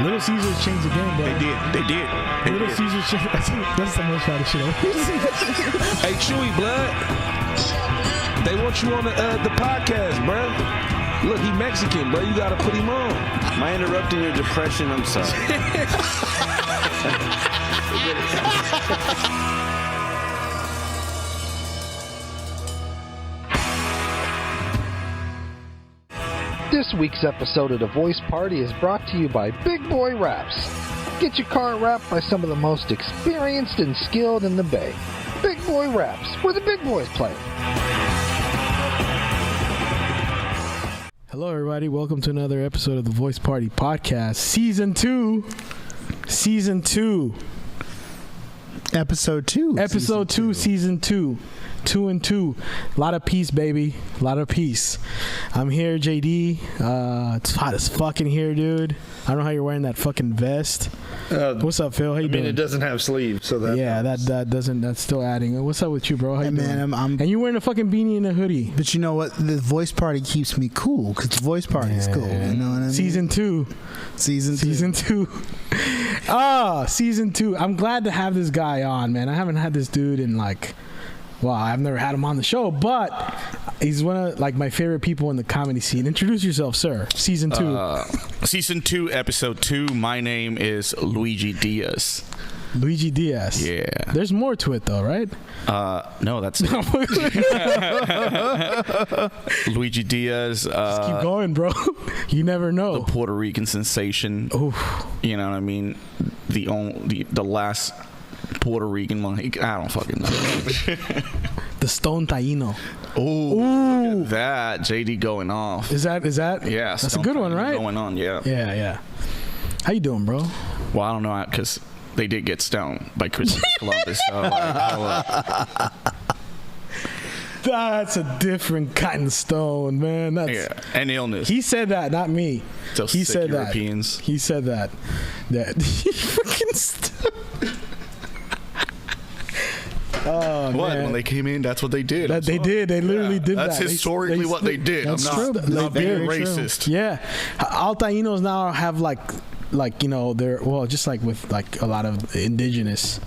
Little Caesars changed the game, bro. They did. Little Caesars changed. That's the most shot of shit. Hey, Chewy, blood. They want you on the podcast, bro. Look, he Mexican, bro. You gotta put him on. Am I interrupting your depression? I'm sorry. This week's episode of The Voice Party is brought to you by Big Boy Raps. Get your car wrapped by some of the most experienced and skilled in the Bay. Big Boy Raps, where the big boys play. Hello, everybody. Welcome to another episode of the Voice Party Podcast, Season 2. Episode 2. Episode 2, Season 2. 2 and 2. A lot of peace, baby. A lot of peace. I'm here, JD. It's hot as fucking here, dude. I don't know how you're wearing that fucking vest. What's up, Phil? How you doing? It doesn't have sleeves, so that. Yeah, that doesn't. That's still adding. What's up with you, bro? How you doing? Man, I'm and you wearing a fucking beanie and a hoodie. But you know what? The Voice Party keeps me cool because the Voice Party is cool. You know what I mean? Season 2. Season 2. Season 2. I'm glad to have this guy on, man. I haven't had this dude in well, I've never had him on the show, but he's one of my favorite people in the comedy scene. Introduce yourself, sir. Season 2. Season 2, Episode 2. My name is Luigi Diaz. Luigi Diaz. Yeah. There's more to it, though, right? No, that's Luigi Diaz. Just keep going, bro. You never know. The Puerto Rican sensation. Oof. You know what I mean? The last Puerto Rican one. I don't fucking know. The Stone Taino. Ooh. That JD going off. Is that? Yeah. That's a good one, right? Going on, yeah. Yeah. How you doing, bro? Well, I don't know, because they did get stoned by Christopher Columbus. So that's a different kind of stone, man. That's and illness. He said that, not me. Those he sick said Europeans. that. He said that. He fucking Oh, what? man. When they came in, that's what they did. They did. They literally did that. That's historically what they did. That's I'm not being racist. Yeah. All Tainos now have they're just with a lot of indigenous,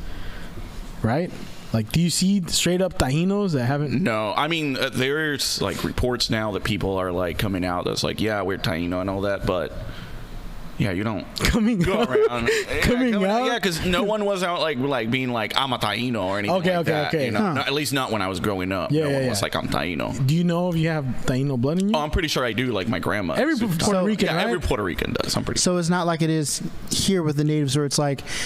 right? Do you see straight up Taínos that haven't? No, I mean there's reports now that people are coming out that's yeah, we're Taíno and all that, but yeah, you don't go around coming out. Yeah, because no one was out being I'm a Taíno or anything that. Okay. You know? No, at least not when I was growing up. No one was I'm Taíno. Do you know if you have Taíno blood in you? Oh, I'm pretty sure I do. My grandma. Every Puerto Rican, right? Every Puerto Rican does. I'm pretty. So it's not like it is here with the natives, where it's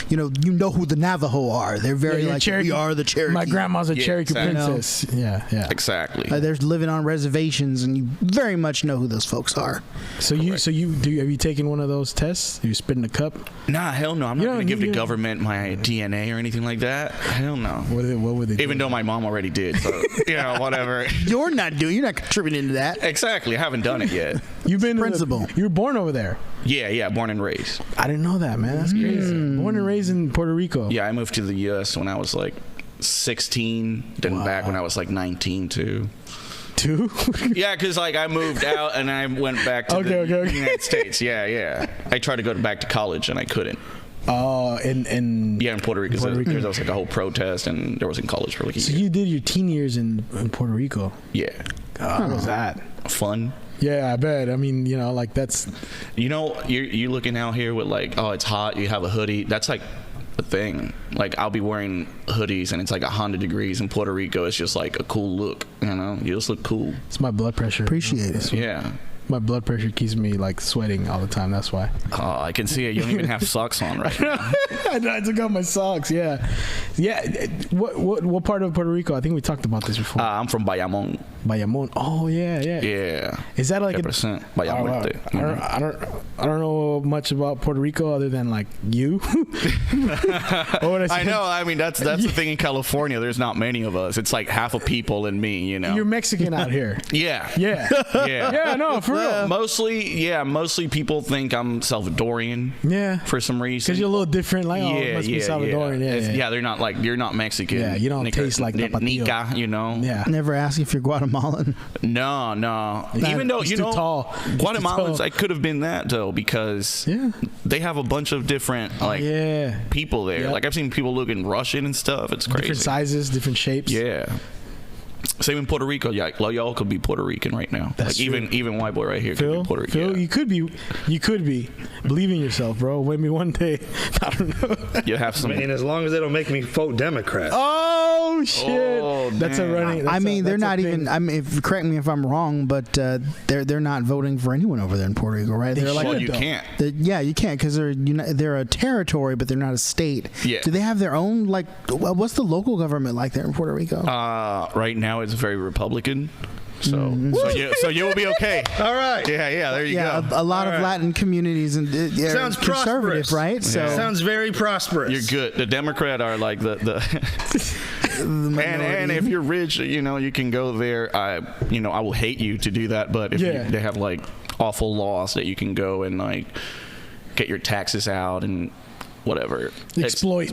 you know who the Navajo are. They're very we are the Cherokee. My grandma's a Cherokee princess. Yeah. Exactly. They're living on reservations, and you very much know who those folks are. So have you taken one of those tests? Are you spit in a cup? Nah, hell no. I'm not going to give the government my DNA or anything like that. Hell no. What would they do? Even though my mom already did. So, whatever. You're not contributing to that. Exactly. I haven't done it yet. You've been principal. You were born over there. Yeah. Born and raised. I didn't know that, man. That's crazy. Born and raised in Puerto Rico. Yeah, I moved to the U.S. when I was 16. Then back when I was 19 too. Yeah, because I moved out and I went back to the United States. Yeah. I tried to go back to college and I couldn't. In Puerto Rico. There was a whole protest and there was in college for a year. So you did your teen years in Puerto Rico? Yeah. How was that? Fun. Yeah, I bet. I mean, that's. You're looking out here with it's hot. You have a hoodie. That's a thing. I'll be wearing hoodies and it's 100 degrees in Puerto Rico. It's just a cool look. You just look cool. It's my blood pressure. Appreciate it. Yeah. My blood pressure keeps me sweating all the time. That's why. Oh, I can see it. You don't even have socks on right now. I took out my socks. Yeah. What part of Puerto Rico? I think we talked about this before. I'm from Bayamón. Oh yeah. Yeah. Is that Bayamón? I don't know much about Puerto Rico other than you. I know. I mean, that's the thing in California. There's not many of us. It's half of people and me. You're Mexican out here. Yeah. No, for real. Mostly people think I'm Salvadorian. Yeah. For some reason. Because you're a little different. It must be Salvadorian. Yeah. They're not. You're not Mexican. Yeah. You don't taste like Nica. Yeah. Never ask if you're Guatemalan. Guatemalan? No. Even though, you know, tall. Guatemalans, I could have been that, though, because they have a bunch of different, people there. Like, I've seen people looking Russian and stuff. It's crazy. Different sizes, different shapes. Yeah. Same in Puerto Rico. Yeah, y'all could be Puerto Rican right now. That's like true. even white boy right here Phil, could be Puerto Rican. Phil, you could be. Believe in yourself, bro. Maybe one day. I don't know. You have some. I mean, as long as they don't make me vote Democrat. Oh shit! Oh, that's a running. I mean, they're not even. I mean, correct me if I'm wrong, but they're not voting for anyone over there in Puerto Rico, right? They're like, well, you can't. You can't because they're a territory, but they're not a state. Yeah. Do they have their own what's the local government like there in Puerto Rico? Right now it's very Republican. So you will be okay. All right. Yeah. There you go. A lot of Latin communities and sounds conservative, prosperous. right? So sounds very prosperous. You're good. The Democrat are like the and if you're rich, you know, you can go there. I will hate you to do that, but if they have like awful laws that you can go and like get your taxes out and whatever. Exploit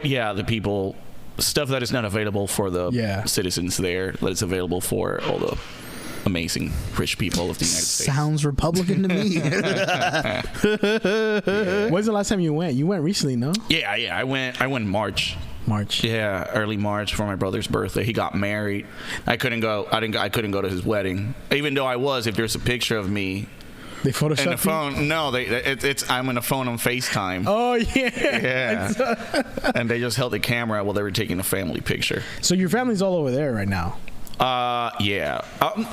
the people. Stuff that is not available for the citizens there, that is available for all the amazing rich people of the United States. Sounds Republican to me. When's the last time you went? You went recently, no? Yeah. I went in March. Yeah, early March for my brother's birthday. He got married. I couldn't go. I couldn't go to his wedding, even though I was. If there's a picture of me. They photoshopped in the phone. No, I'm in a phone on FaceTime. Oh yeah. And they just held the camera while they were taking a family picture. So your family's all over there right now. Yeah.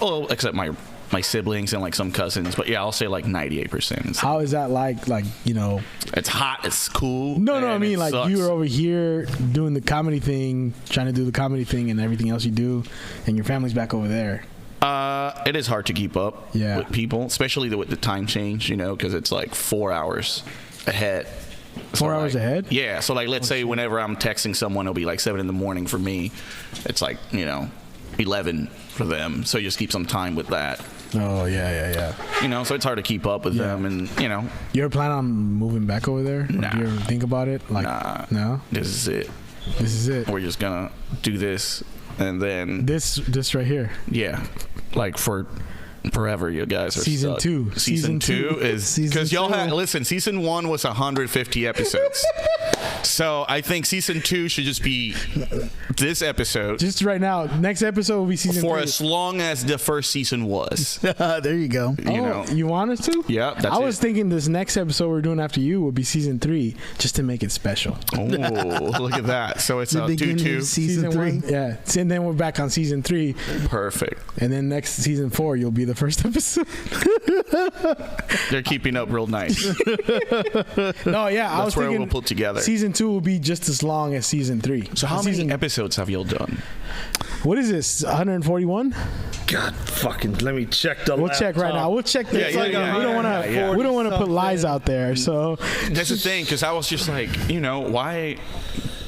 Well, except my siblings and like some cousins, but yeah, I'll say like 98%. How is that like? Like, you know, it's hot. It's cool. No, I mean like sucks. you were over here doing the comedy thing, trying to do the comedy thing and everything else you do, and your family's back over there. It is hard to keep up with people, especially with the time change, you know, because it's like 4 hours ahead. 4 hours ahead? Yeah. So like, let's say whenever I'm texting someone, it'll be like 7 a.m. for me. It's like, 11 for them. So you just keep some time with that. Oh, yeah. So it's hard to keep up with them, and You ever plan on moving back over there? Nah. Do you ever think about it? Like, nah. No? This is it. We're just gonna do this, and then this right here. Yeah, like for forever. You guys are season stuck. 2. Season 2 is because y'all had season 1 was 150 episodes. So I think season 2 should just be this episode. Just right now. Next episode will be season 3. For as long as the first season was. There you go. You want us to? Yeah, that's I was thinking this next episode we're doing after you would be season 3, just to make it special. Oh, look at that. So it's the 2-2. Season 3. 1, yeah. And then we're back on season 3. Perfect. And then next season 4, you'll be the first episode. They're keeping up real nice. No, yeah. That's I was where thinking we'll put together. Season 2 will be just as long as season 3. So how many episodes have y'all done? What is this? 141? God, fucking. Let me check the. We'll check right now. We'll check this. We don't want to put lies out there. So that's the thing, because I was just like, why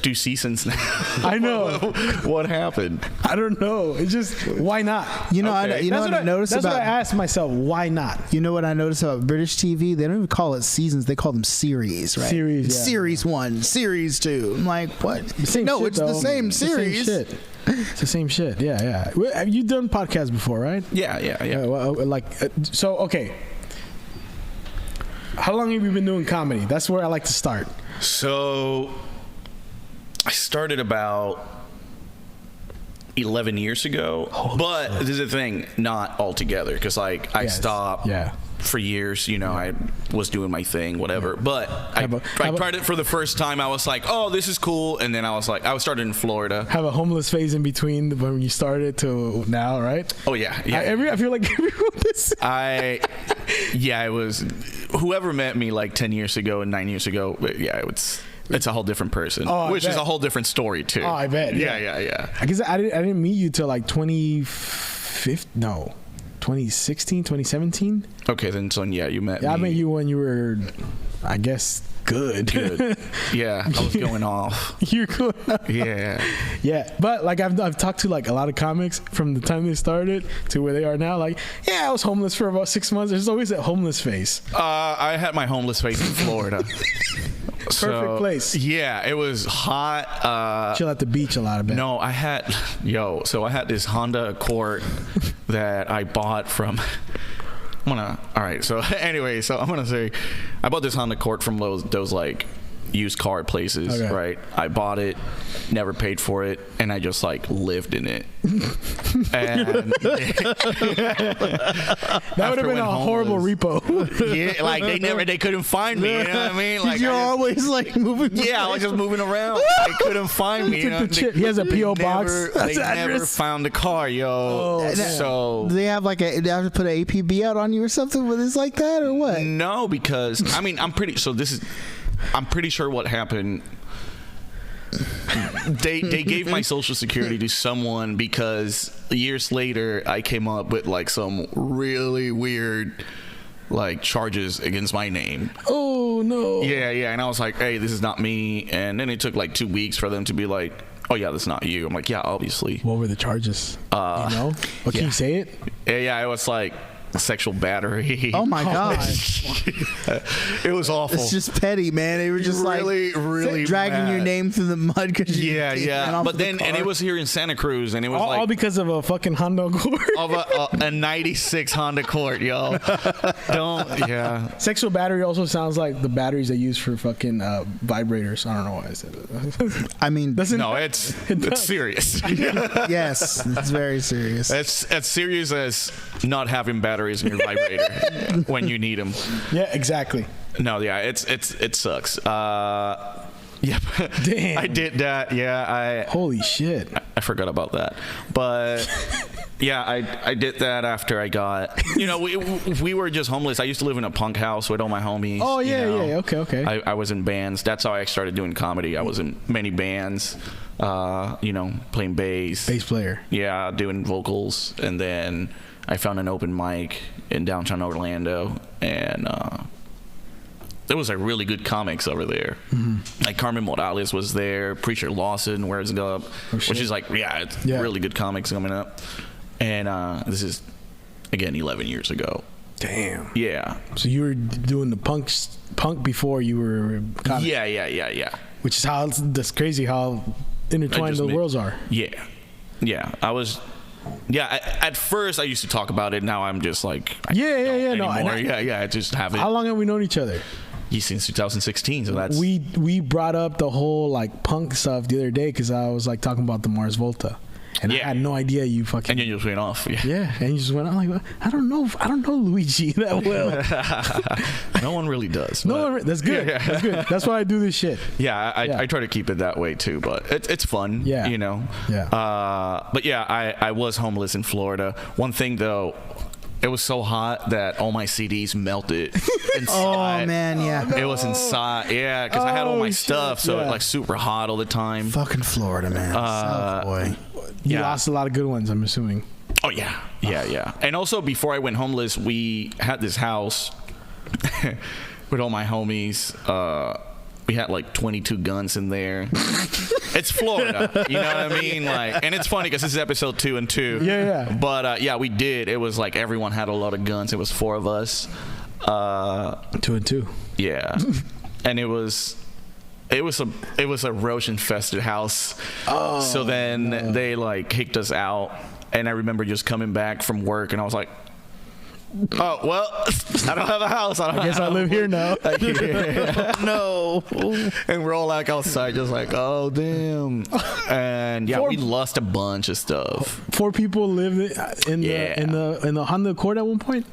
do seasons now? I know. What happened? I don't know. It's just, why not? I noticed that's what I asked myself. Why not? You know what I noticed about British TV? They don't even call it seasons. They call them series, right? Series, yeah. Series 1, Series 2. I'm like, what? It's the same series. It's the same shit. Yeah. Have you done podcasts before, right? Yeah. Okay. How long have you been doing comedy? That's where I like to start. So I started about 11 years ago, but this is the thing, not altogether, because I stopped for years. I was doing my thing, whatever. But I tried it for the first time. I was like, oh, this is cool. And then I was like, I started in Florida. Have a homeless phase in between when you started to now, right? Oh, yeah. I feel like everyone is. It was whoever met me like 10 years ago and 9 years ago. Yeah, it's a whole different person, which is a whole different story too. Oh, I bet. Yeah. I guess I didn't meet you till like 2016, 2017. Okay, then you met me. I met you when you were, I guess, good. Yeah, I was going off. You're going off. Yeah. Yeah, but like I've talked to like a lot of comics from the time they started to where they are now. Like, I was homeless for about 6 months. There's always that homeless phase. I had my homeless phase in Florida. Perfect place. Yeah, it was hot. Chill at the beach a lot of it. No, I had this Honda Accord that I bought from. All right. So anyway, I'm gonna say, I bought this Honda Accord from those like used car places, right? I bought it, never paid for it, and I just like lived in it. And that would have been a horrible repo. Yeah, like they couldn't find me. You know what I mean? Like you're always like moving. Yeah, I was just moving around. They couldn't find me. You know? He has a PO box. They never found the car, yo. So do they have like they have to put an APB out on you or something when it's like that, or what? No, because I mean I'm pretty sure what happened. They gave my social security to someone because years later I came up with like some really weird like charges against my name. Oh no. Yeah, and I was like, hey, this is not me. And then it took like 2 weeks for them to be like, oh yeah, that's not you. I'm like, yeah, obviously. What were the charges? You know? Can you say it? Yeah, it was like sexual battery. Oh my god. It was awful. It's just petty, man. They were just really dragging mad. Your name through the mud because But then and it was here in Santa Cruz, and it was all because of a fucking Honda Accord. Of a 96 Honda Accord, yo. Sexual battery also sounds like the batteries they use for fucking vibrators. I don't know why I said that. I mean, it's serious. Yes, it's very serious. It's as serious as not having batteries in your vibrator when you need them. Yeah, exactly. No, yeah, it sucks. Yep. Damn. I did that. Yeah, Holy shit. I forgot about that. But yeah, I did that after I got. You know, we were just homeless. I used to live in a punk house with all my homies. Oh yeah, yeah. Okay. I was in bands. That's how I started doing comedy. I was in many bands. You know, playing bass. Bass player. Yeah, doing vocals, and then I found an open mic in downtown Orlando, and there was like really good comics over there. Mm-hmm. Like Carmen Morales was there, Preacher Lawson, Where's It Up, which is like really good comics coming up. And this is again 11 years ago. Damn. Yeah. So you were doing the punk before you were comic. Yeah. Which is how that's crazy how intertwined the worlds are. Yeah. I was. Yeah, at first I used to talk about it. Now I'm just like, I just haven't. How long have we known each other? Since 2016. So that's we brought up the whole like punk stuff the other day because I was like talking about the Mars Volta, and I had no idea you fucking. And then you just went off. Yeah, and you just went. I'm like, I don't know Luigi that well. No one really does. That's good. Yeah. That's good. That's why I do this shit. Yeah, I try to keep it that way too, but it's fun. Yeah, you know. Yeah. But yeah, I was homeless in Florida. One thing though. It was so hot that all my CDs melted inside. Oh man, yeah. It was inside, yeah, because I had all my stuff, so it like super hot all the time. Fucking Florida, man. South boy. You lost a lot of good ones, I'm assuming. Oh yeah. And also before I went homeless, we had this house with all my homies. We had like 22 guns in there. It's Florida, you know what I mean? Like, and it's funny because this is episode 2 and 2. Yeah. But we did. It was like everyone had a lot of guns. It was 4 of us. 2 and 2. Yeah, and it was a roach infested house. Oh, so then they like kicked us out, and I remember just coming back from work, and I was like, oh, well, I don't have a house. I guess I live here now. No. And we're all like outside just like, oh, damn. And we lost a bunch of stuff. 4 people lived in the Honda Accord at one point?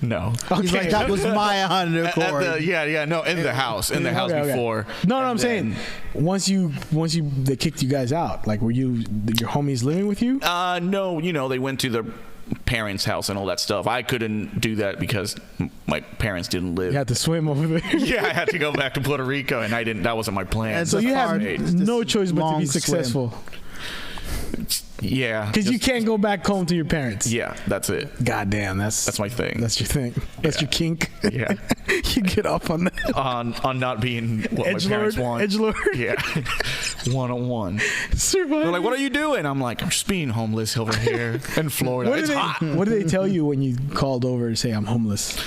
No. Okay. He's like, that was my Honda Accord. In the house. In the house before. No, I'm saying once they kicked you guys out, like were your homies living with you? No, they went to their parents' house and all that stuff. I couldn't do that because my parents didn't live. You had to swim over there. Yeah, I had to go back to Puerto Rico, and I didn't. That wasn't my plan. And so you have no choice but to be successful. Yeah, because you can't go back home to your parents. Yeah, that's it. God damn, that's my thing. That's your thing. That's your kink. Yeah, you get off on that. On not being what my parents want. Edgelord. Yeah, 101. They're like, "What are you doing?" I'm like, "I'm just being homeless over here in Florida. It's hot." What did they tell you when you called over to say I'm homeless?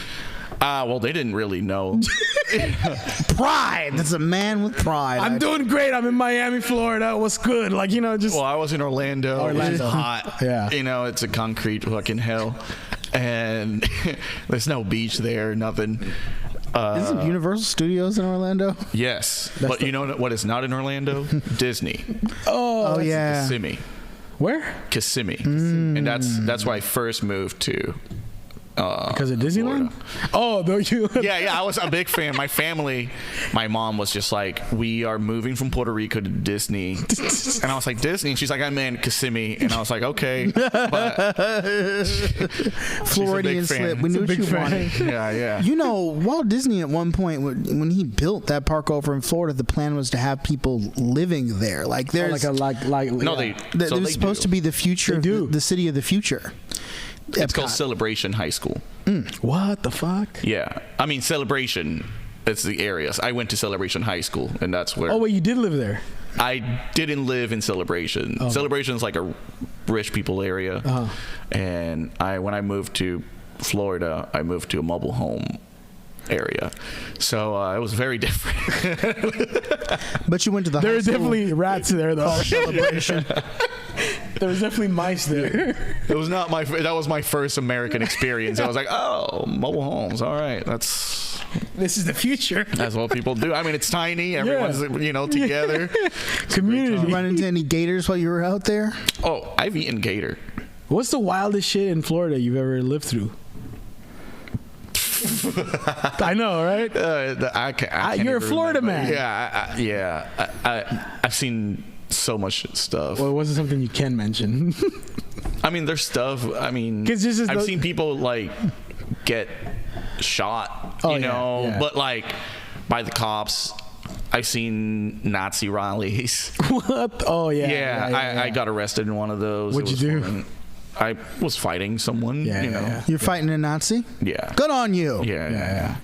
Well, they didn't really know. Pride. That's a man with pride. I'm doing great. I'm in Miami, Florida. What's good? Like, just. Well, I was in Orlando. It's hot. Yeah. It's a concrete fucking hell. And there's no beach there, nothing. Isn't Universal Studios in Orlando? Yes. But you know what is not in Orlando? Disney. Oh yeah. Kissimmee. Where? Kissimmee. And that's where I first moved to. Because of Disneyland? Florida. Oh, no, you. Yeah, I was a big fan. My family, my mom was just like, we are moving from Puerto Rico to Disney. And I was like, Disney? And she's like, I meant Kissimmee. And I was like, okay. But Floridian slip. We knew what you wanted. Yeah. Walt Disney at one point, when he built that park over in Florida, the plan was to have people living there. Like there's no, it was supposed to be the future of the city of the future. It's called Celebration High School. What the fuck? Yeah. I mean, Celebration, it's the areas. I went to Celebration High School, and that's where... Oh, wait, you did live there? I didn't live in Celebration. Oh. Celebration is like a rich people area. Uh-huh. And when I moved to Florida, I moved to a mobile home area. So it was very different. But you went to the There high are school definitely rats there, though. Celebration. There was definitely mice there. It was not that was my first American experience. I was like, oh, mobile homes. All right. This is the future. That's what people do. I mean, it's tiny. Everyone's, together. Community. You run into any gators while you were out there? Oh, I've eaten gator. What's the wildest shit in Florida you've ever lived through? I know, right? I can't you're a even Florida remember. man. I've seen so much stuff. Well, what's something you can mention? I mean, there's stuff. I mean, I've seen people like get shot, but like by the cops. I've seen Nazi rallies. What? Oh yeah. Yeah, I got arrested in one of those. What'd you do? I was fighting someone. You're fighting a Nazi? Yeah. Good on you. Yeah.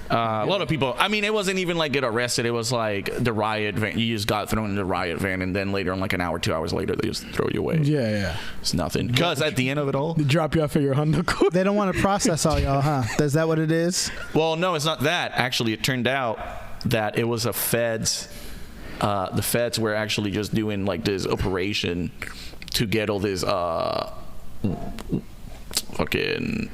A lot of people. I mean, it wasn't even like get arrested. It was like the riot van. You just got thrown in the riot van, and then later on, like an hour, 2 hours later, they just throw you away. Yeah. It's nothing. Because at the end of it all, they drop you off at your Honda Accord. They don't want to process all y'all, huh? Is that what it is? Well, no, it's not that. Actually, it turned out that it was a feds. The feds were actually just doing like this operation to get all this fucking.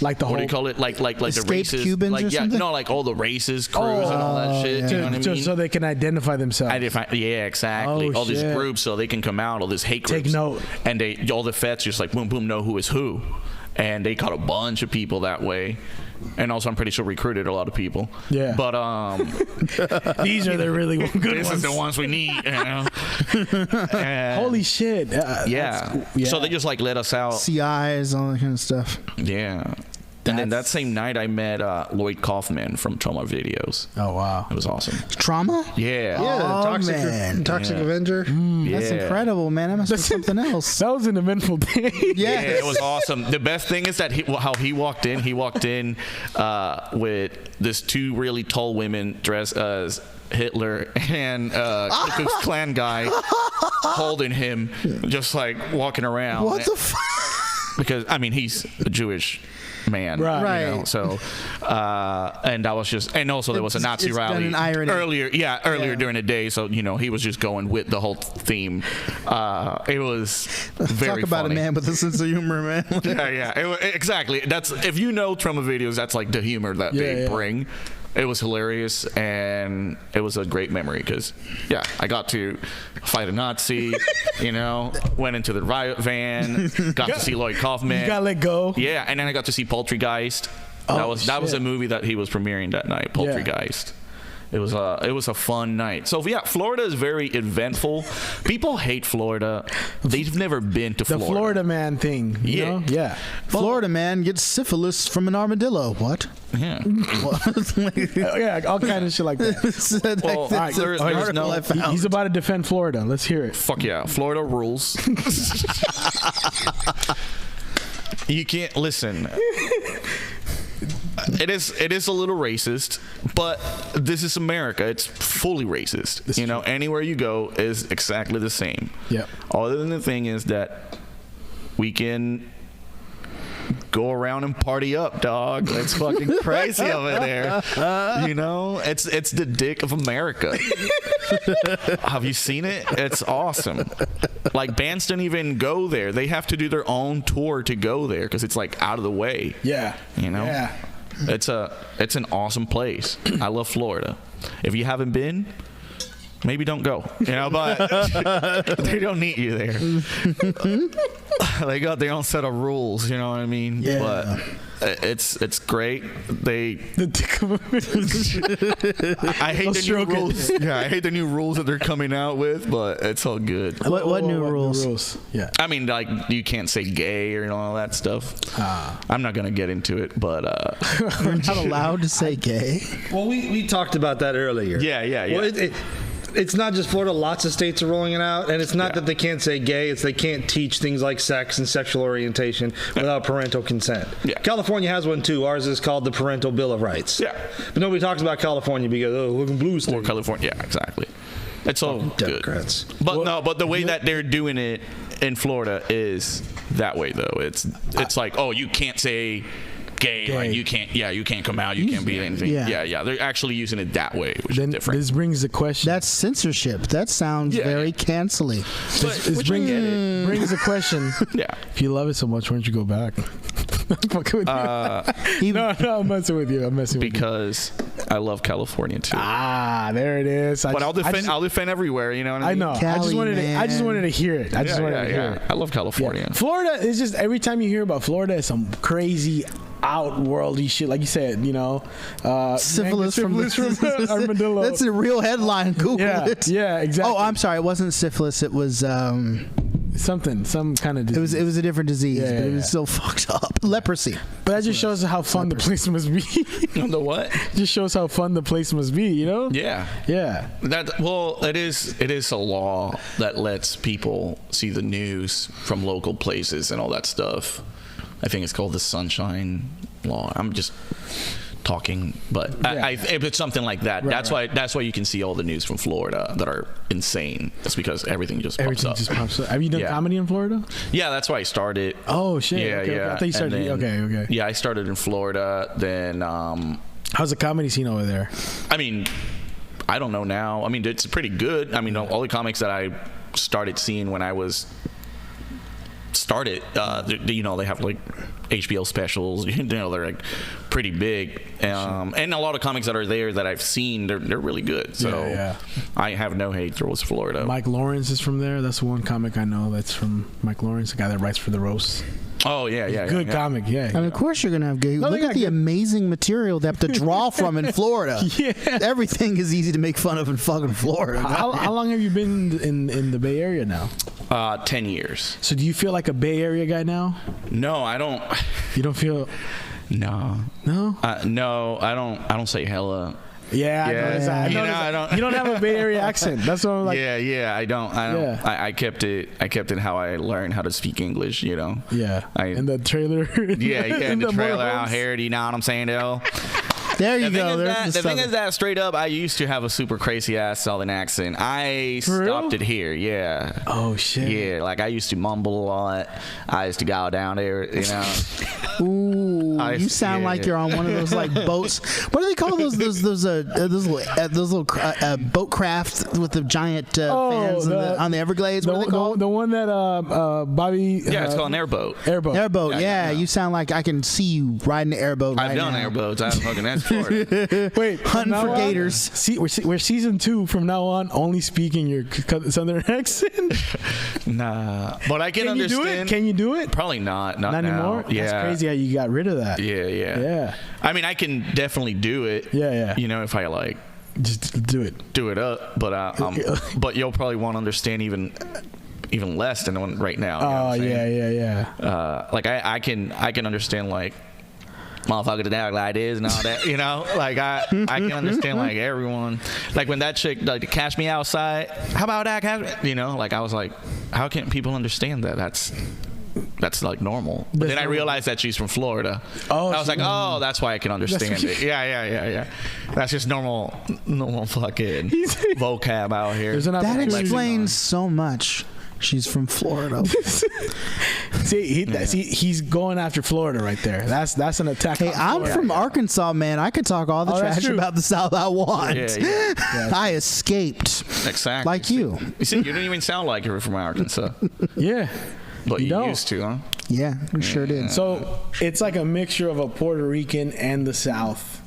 Like the what do you call it? Like the races, Cubans like or something? like all the races, crews, and all that shit. You know what I mean? Just so they can identify themselves. Yeah, exactly. Oh, all these shit. groups, so they can come out. All these hate groups. Take note. And all the feds just like boom, boom, know who is who, and they caught a bunch of people that way. And also, I'm pretty sure recruited a lot of people. Yeah. But these are the really good ones. This is the ones we need. Holy shit. Yeah. So they just like let us out. CIs, all that kind of stuff. Yeah. And then that same night, I met Lloyd Kaufman from Trauma Videos. Oh, wow. It was awesome. Trauma? Yeah. Toxic Avenger. That's incredible, man. That must be something else. That was an eventful day. Yeah, it was awesome. The best thing is that how he walked in. He walked in with this two really tall women dressed as Hitler and Ku Klux Klan guy holding him, just like walking around. What the fuck? Because, I mean, he's a Jewish man, right? So, and that was just, and also there was a Nazi rally earlier during the day. So he was just going with the whole theme. It was very talk about funny. a man with a sense of humor, man. Exactly. That's if you know Trauma Videos, that's like the humor that they bring. It was hilarious, and it was a great memory because, I got to fight a Nazi, went into the riot van, got to see Lloyd Kaufman. You got let go. Yeah, and then I got to see Poultrygeist. That was a movie that he was premiering that night, Poultrygeist. It was a fun night. So Florida is very eventful. People hate Florida. They've never been to Florida. The Florida man thing. You know? Yeah. Florida man gets syphilis from an armadillo. What? Yeah. Yeah, all kind of shit like that. Well, there's no. He's about to defend Florida. Let's hear it. Fuck yeah, Florida rules. You can't listen. It is a little racist, but this is America. It's fully racist. Anywhere you go is exactly the same. Yeah. Other than the thing is that we can go around and party up, dog. It's fucking crazy over there. You know, it's the dick of America. Have you seen it? It's awesome. Like, bands don't even go there. They have to do their own tour to go there because it's like out of the way. Yeah. You know? Yeah. It's an awesome place. I love Florida. If you haven't been, maybe don't go. You know, but they don't need you there. They got their own set of rules. You know what I mean? Yeah. But it's great. I hate the new rules. Yeah, I hate the new rules that they're coming out with, but it's all good. What new rules? Yeah. I mean, like, you can't say gay or all that stuff. I'm not gonna get into it, but You're not allowed to say gay. Well, we talked about that earlier. Yeah. Well, it's not just Florida. Lots of states are rolling it out, and it's not that they can't say gay. It's they can't teach things like sex and sexual orientation without parental consent. Yeah. California has one too. Ours is called the Parental Bill of Rights. Yeah. But nobody talks about California because look at blue state. Or California. Yeah, exactly. It's all good. Democrats. But the way that they're doing it in Florida is that way though. It's like, oh, you can't say gay. Like, you can't come out, you can't be anything. Yeah. They're actually using it that way, which is different. This brings the question. That's censorship. That sounds very cancelly. This brings the question. Yeah. If you love it so much, why don't you go back? I'm fucking with you. No, I'm messing with you. Because I love California too. There it is. But I'll defend everywhere. You know what I mean? I know. Cali, I just wanted to hear it. I just wanted to hear it. I love California. Yeah. Florida is just, every time you hear about Florida, it's some crazy outworldy shit, like you said, you know, syphilis from armadillo. That's a real headline. Google it. Yeah, exactly. Oh, I'm sorry. It wasn't syphilis. It was some kind of disease. It was a different disease, but it was still fucked up. Leprosy. But that just shows how fun the place must be. The what? Just shows how fun the place must be, you know? Yeah. It is a law that lets people see the news from local places and all that stuff. I think it's called the Sunshine Law. I'm just talking, but if it's something like that, that's why you can see all the news from Florida that are insane. That's because everything just pops up. Have you done comedy in Florida? Yeah, that's why I started. Oh shit! Okay. I thought you started. Okay. Yeah, I started in Florida. Then how's the comedy scene over there? I mean, I don't know now. I mean, it's pretty good. I mean, all the comics that I started seeing when I was started, you know, they have like HBO specials. You know, they're like pretty big, and a lot of comics that are there that I've seen, they're really good. So I have no hate towards Florida. Mike Lawrence is from there. That's the one comic I know that's from Mike Lawrence, the guy that writes for the roast. Oh yeah. Good comic. Yeah. I mean, of course you're gonna have gay. Look at the amazing material they have to draw from in Florida. Everything is easy to make fun of in fucking Florida. How long have you been in the Bay Area now? 10 years. So do you feel like a Bay Area guy now? No, I don't. You don't feel? No. No. No, I don't say hella. Yeah. I don't. You don't have a Bay Area accent. That's what I'm like. Yeah. I don't. Yeah. I kept it how I learned how to speak English. You know. Yeah. In the trailer. Yeah. In the trailer out here. Do you know what I'm saying, though? There you go. The thing is that straight up, I used to have a super crazy ass Southern accent. I stopped it here. Yeah. Oh shit. Yeah, like I used to mumble a lot. I used to go down there, you know. Ooh, you sound like you're on one of those like boats. What do they call those little boat craft with the giant fans on the Everglades? What are they called? The one that Bobby. Yeah, it's called an airboat. Airboat. Yeah, you sound like I can see you riding an airboat. I've done airboats. I'm fucking that's Florida. Wait, hunting for gators. See, we're season 2 from now on, only speaking your Southern accent. Nah, but I can understand. Can you do it? Probably not. Not anymore. Yeah, that's crazy how you got rid of that. Yeah. I mean, I can definitely do it. Yeah. You know, if I like, just do it up. But but you'll probably won't understand even less than the one right now. Oh yeah. Like I can understand like motherfucker today like this and all that, you know, like I can understand like everyone, like when that chick like to catch me outside, how about that catch me? You know, like I was like, how can people understand that? That's like normal. But then I realized that she's from Florida. I was like, oh, that's why I can understand it. Yeah. That's just normal fucking vocab out here. That explains so much. She's from Florida. See, he's going after Florida right there. That's an attack. Hey, I'm from Arkansas, man. I could talk all the trash about the South I want. Yeah. I escaped. Exactly. Like you. You see, you didn't even sound like you were from Arkansas. Yeah. But you used to, huh? Yeah, we sure did. So it's like a mixture of a Puerto Rican and the South.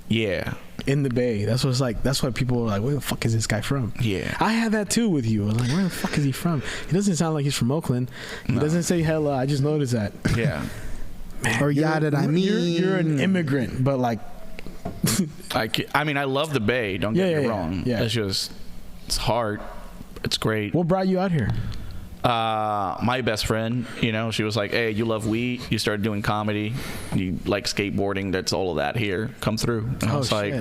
Yeah. In the Bay. That's what it's like. That's why people are like, where the fuck is this guy from? Yeah. I had that too with you. I was like, where the fuck is he from? He doesn't sound like he's from Oakland. He doesn't say hella. I just noticed that. Yeah. Man, or you're an immigrant, but like I mean, I love the Bay, don't get me wrong. Yeah. It's hard. It's great. What brought you out here? My best friend, she was like, hey, you love weed, you started doing comedy, you like skateboarding, that's all of that here, come through. And I was like,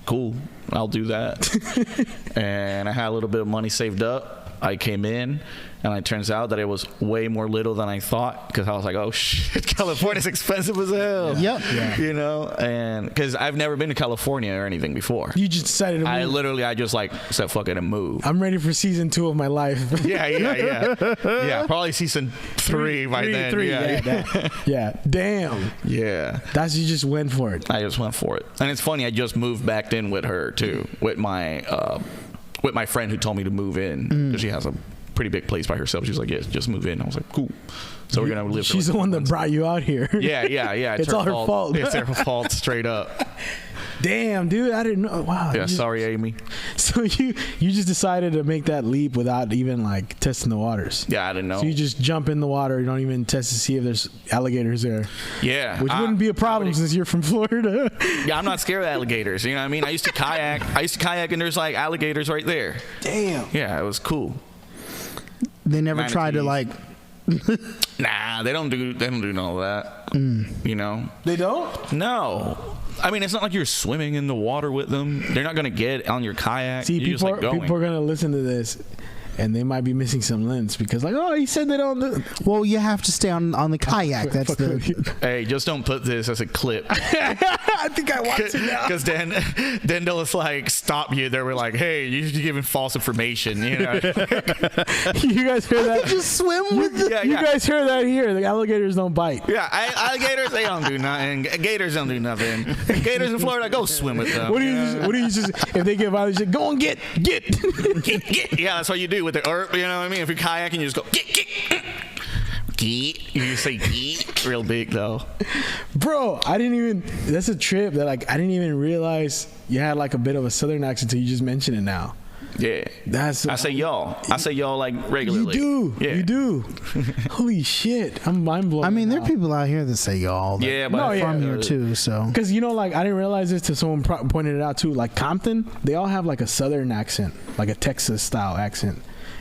cool, I'll do that. And I had a little bit of money saved up. I came in, and it turns out that it was way more little than I thought, because I was like, oh shit, California's expensive as hell. Yep. Yeah. And because I've never been to California or anything before. You just decided to move. I just like said fuck it and move. I'm ready for season 2 of my life. Yeah, probably season 3 by then. Yeah. Damn. Yeah. You just went for it. I just went for it. And it's funny, I just moved back in with her too, with my friend who told me to move in, because she has a pretty big place by herself. She was like, yeah, just move in. I was like, cool. So we're gonna live. She's the one that brought you out here. Yeah. It's all her fault. It's her fault, straight up. Damn, dude, I didn't know. Wow. Yeah, sorry, Amy. So you just decided to make that leap without even like testing the waters. Yeah, I didn't know. So you just jump in the water. You don't even test to see if there's alligators there. Yeah, which wouldn't be a problem since you're from Florida. Yeah, I'm not scared of alligators. You know what I mean? I used to kayak, and there's like alligators right there. Damn. Yeah, it was cool. They never tried to like. Nah, they don't do none of that. They don't? No. I mean, it's not like you're swimming in the water with them. They're not gonna get on your kayak. See, people are gonna listen to this, and they might be missing some links because, like, oh, he said they don't do. Well, you have to stay on the kayak. That's the. Hey, just don't put this as a clip. I think I watched it now. Because then they'll just like stop you. They were like, "Hey, you're giving false information." You guys hear that? Just swim with the. You guys hear that here? The alligators don't bite. Yeah, alligators, they don't do nothing. Gators don't do nothing. Gators in Florida, go swim with them. What do you just if they get violent, you say, go and get. Yeah, that's what you do with the herb. You know what I mean? If you're kayaking, you just go get. You say get real big though. Bro, that's a trip that like I didn't even realize you had like a bit of a southern accent until you just mention it now. Yeah. I say y'all like regularly. You do. Holy shit. I'm mind blown. I mean, there are people out here that say y'all. But from here too, so. Because like I didn't realize this till someone pointed it out too. Like Compton, they all have like a southern accent, like a Texas style accent.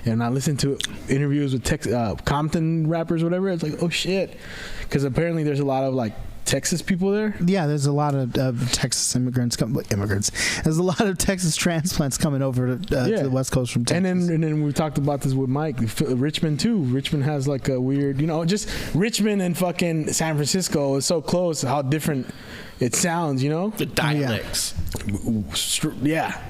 And I listened to interviews with Compton rappers, whatever. It's like, oh shit, because apparently there's a lot of like Texas people there. Yeah, there's a lot of Texas immigrants. There's a lot of Texas transplants coming over to the West Coast from Texas. And then we talked about this with Mike. Richmond too. Richmond has like a weird, just Richmond and fucking San Francisco is so close. How different it sounds, The dialects. Yeah.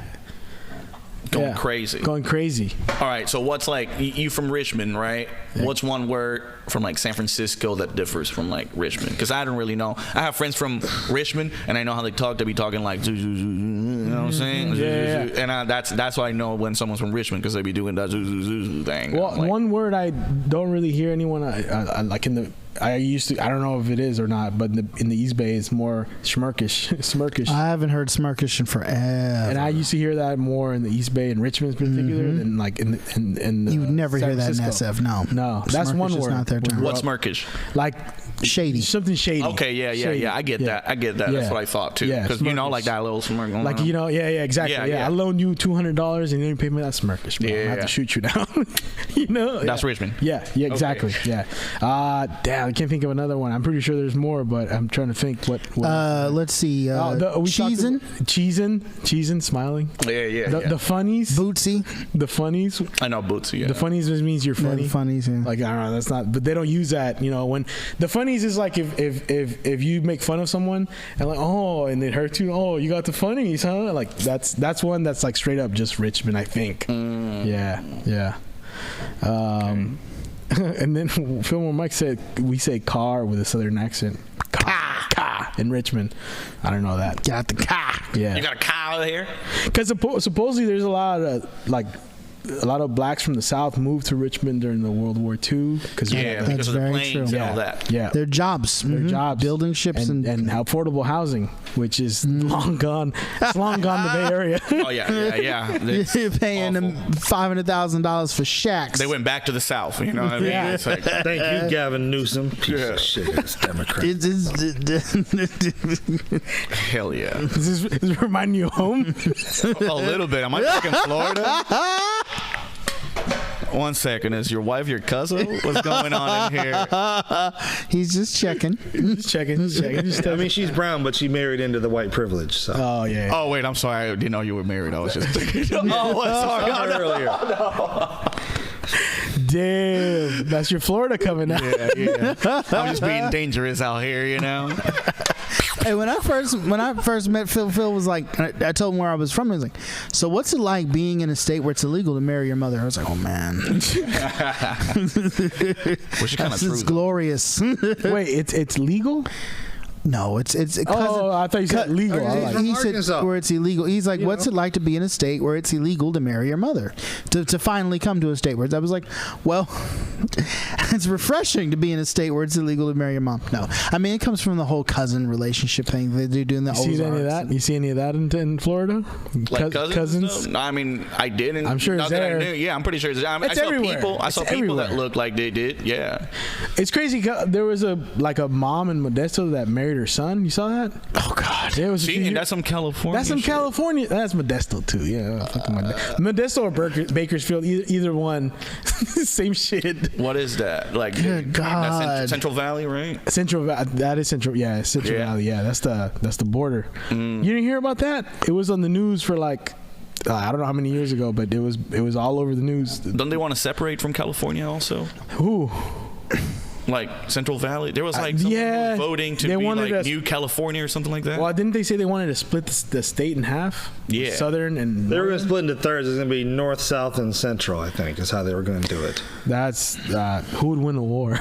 Going crazy. All right, so what's like you from Richmond, right? Yeah. What's one word from like San Francisco that differs from like Richmond? Because I don't really know. I have friends from Richmond, and I know how they talk. They be talking like, you know what I'm saying? Yeah. And that's why I know when someone's from Richmond, because they be doing that thing. Well, like, one word I don't really hear anyone like in the. I don't know if it is or not, but in the East Bay, it's more smirkish. I haven't heard smirkish in forever. And I used to hear that more in the East Bay and Richmond in particular than like in you would never San hear Francisco. that in SF. No, that's one word. Not their term. What's smirkish? Like shady, something shady. Okay, yeah. I get that. Yeah. That's what I thought too. Because like that little smirk. Like exactly. Yeah. I loaned you $200 and you didn't pay me. That smirkish. Bro. I have to shoot you down. That's Richmond. Yeah, exactly. Okay. Yeah. Damn, I can't think of another one. I'm pretty sure there's more, but I'm trying to think what let's see. Cheesin', smiling. Yeah. The funnies. Bootsy. The funnies. I know Bootsy, yeah. The funnies just means you're funny. The funnies, yeah. Like, I don't know, that's not, but they don't use that, when the funnies is like if you make fun of someone and like, oh, and it hurts you, oh, you got the funnies, huh? Like that's one that's like straight up just Richmond, I think. Yeah. And then Fillmore Mike said we say car with a southern accent. Car in Richmond. I don't know that. Got the car. Yeah. You got a car over here? Because supposedly there's a lot of blacks from the South moved to Richmond during the World War II. Because of the planes and all that. Yeah. Their jobs. Their jobs. Building ships and affordable housing, which is long gone. It's long gone the Bay Area. Oh, yeah. You're paying them $500,000 for shacks. They went back to the South, you know what I mean? Yeah. It's like, thank you, Gavin Newsom. Piece of shit, it's Democrat. Hell yeah. Does this remind you of home? A little bit. Am I back in Florida? 1 second. Is your wife your cousin? What's going on in here? He's just checking. Just checking. I mean, she's brown, but she married into the white privilege. So. Oh, yeah. Oh, wait. I'm sorry. I didn't know you were married. I was just thinking. Sorry. Earlier. No. Damn. That's your Florida coming out. Yeah. I'm just being dangerous out here, you know? Hey, when I first met Phil was like, I told him where I was from. He was like, so what's it like being in a state where it's illegal to marry your mother? I was like, oh man, which is kind of true. It's glorious. Wait, it's legal? No, it's I thought you said legal. He said where it's illegal. He's like, what's it like to be in a state where it's illegal to marry your mother? To finally come to a state where I was like, well, it's refreshing to be in a state where it's illegal to marry your mom. No, I mean it comes from the whole cousin relationship thing they do in the Ozarks. See any of that? You see any of that in Florida? Like cousins? No, I mean I didn't. I'm sure it's there. Yeah, I'm pretty sure it's there. I saw everywhere. I saw people everywhere. that looked like they did. Yeah, it's crazy. There was a mom in Modesto that married her son. You saw that? Oh God! Yeah, it was that's some California. That's some California. That's Modesto too. Yeah, Modesto or Bakersfield. Either one, same shit. What is that? Like, good God. That's Central Valley, right? Central Valley. That is Central. Yeah, Central Valley. Yeah, that's the border. You didn't hear about that? It was on the news for like. I don't know how many years ago, but it was all over the news. Don't they want to separate from California also? Who? Like Central Valley, there was like someone voting to be like New California or something like that. Well, didn't they say they wanted to split the state in half? Yeah, Southern and they were going to split into thirds. It's going to be North, South, and Central. I think is how they were going to do it. That's who would win the war?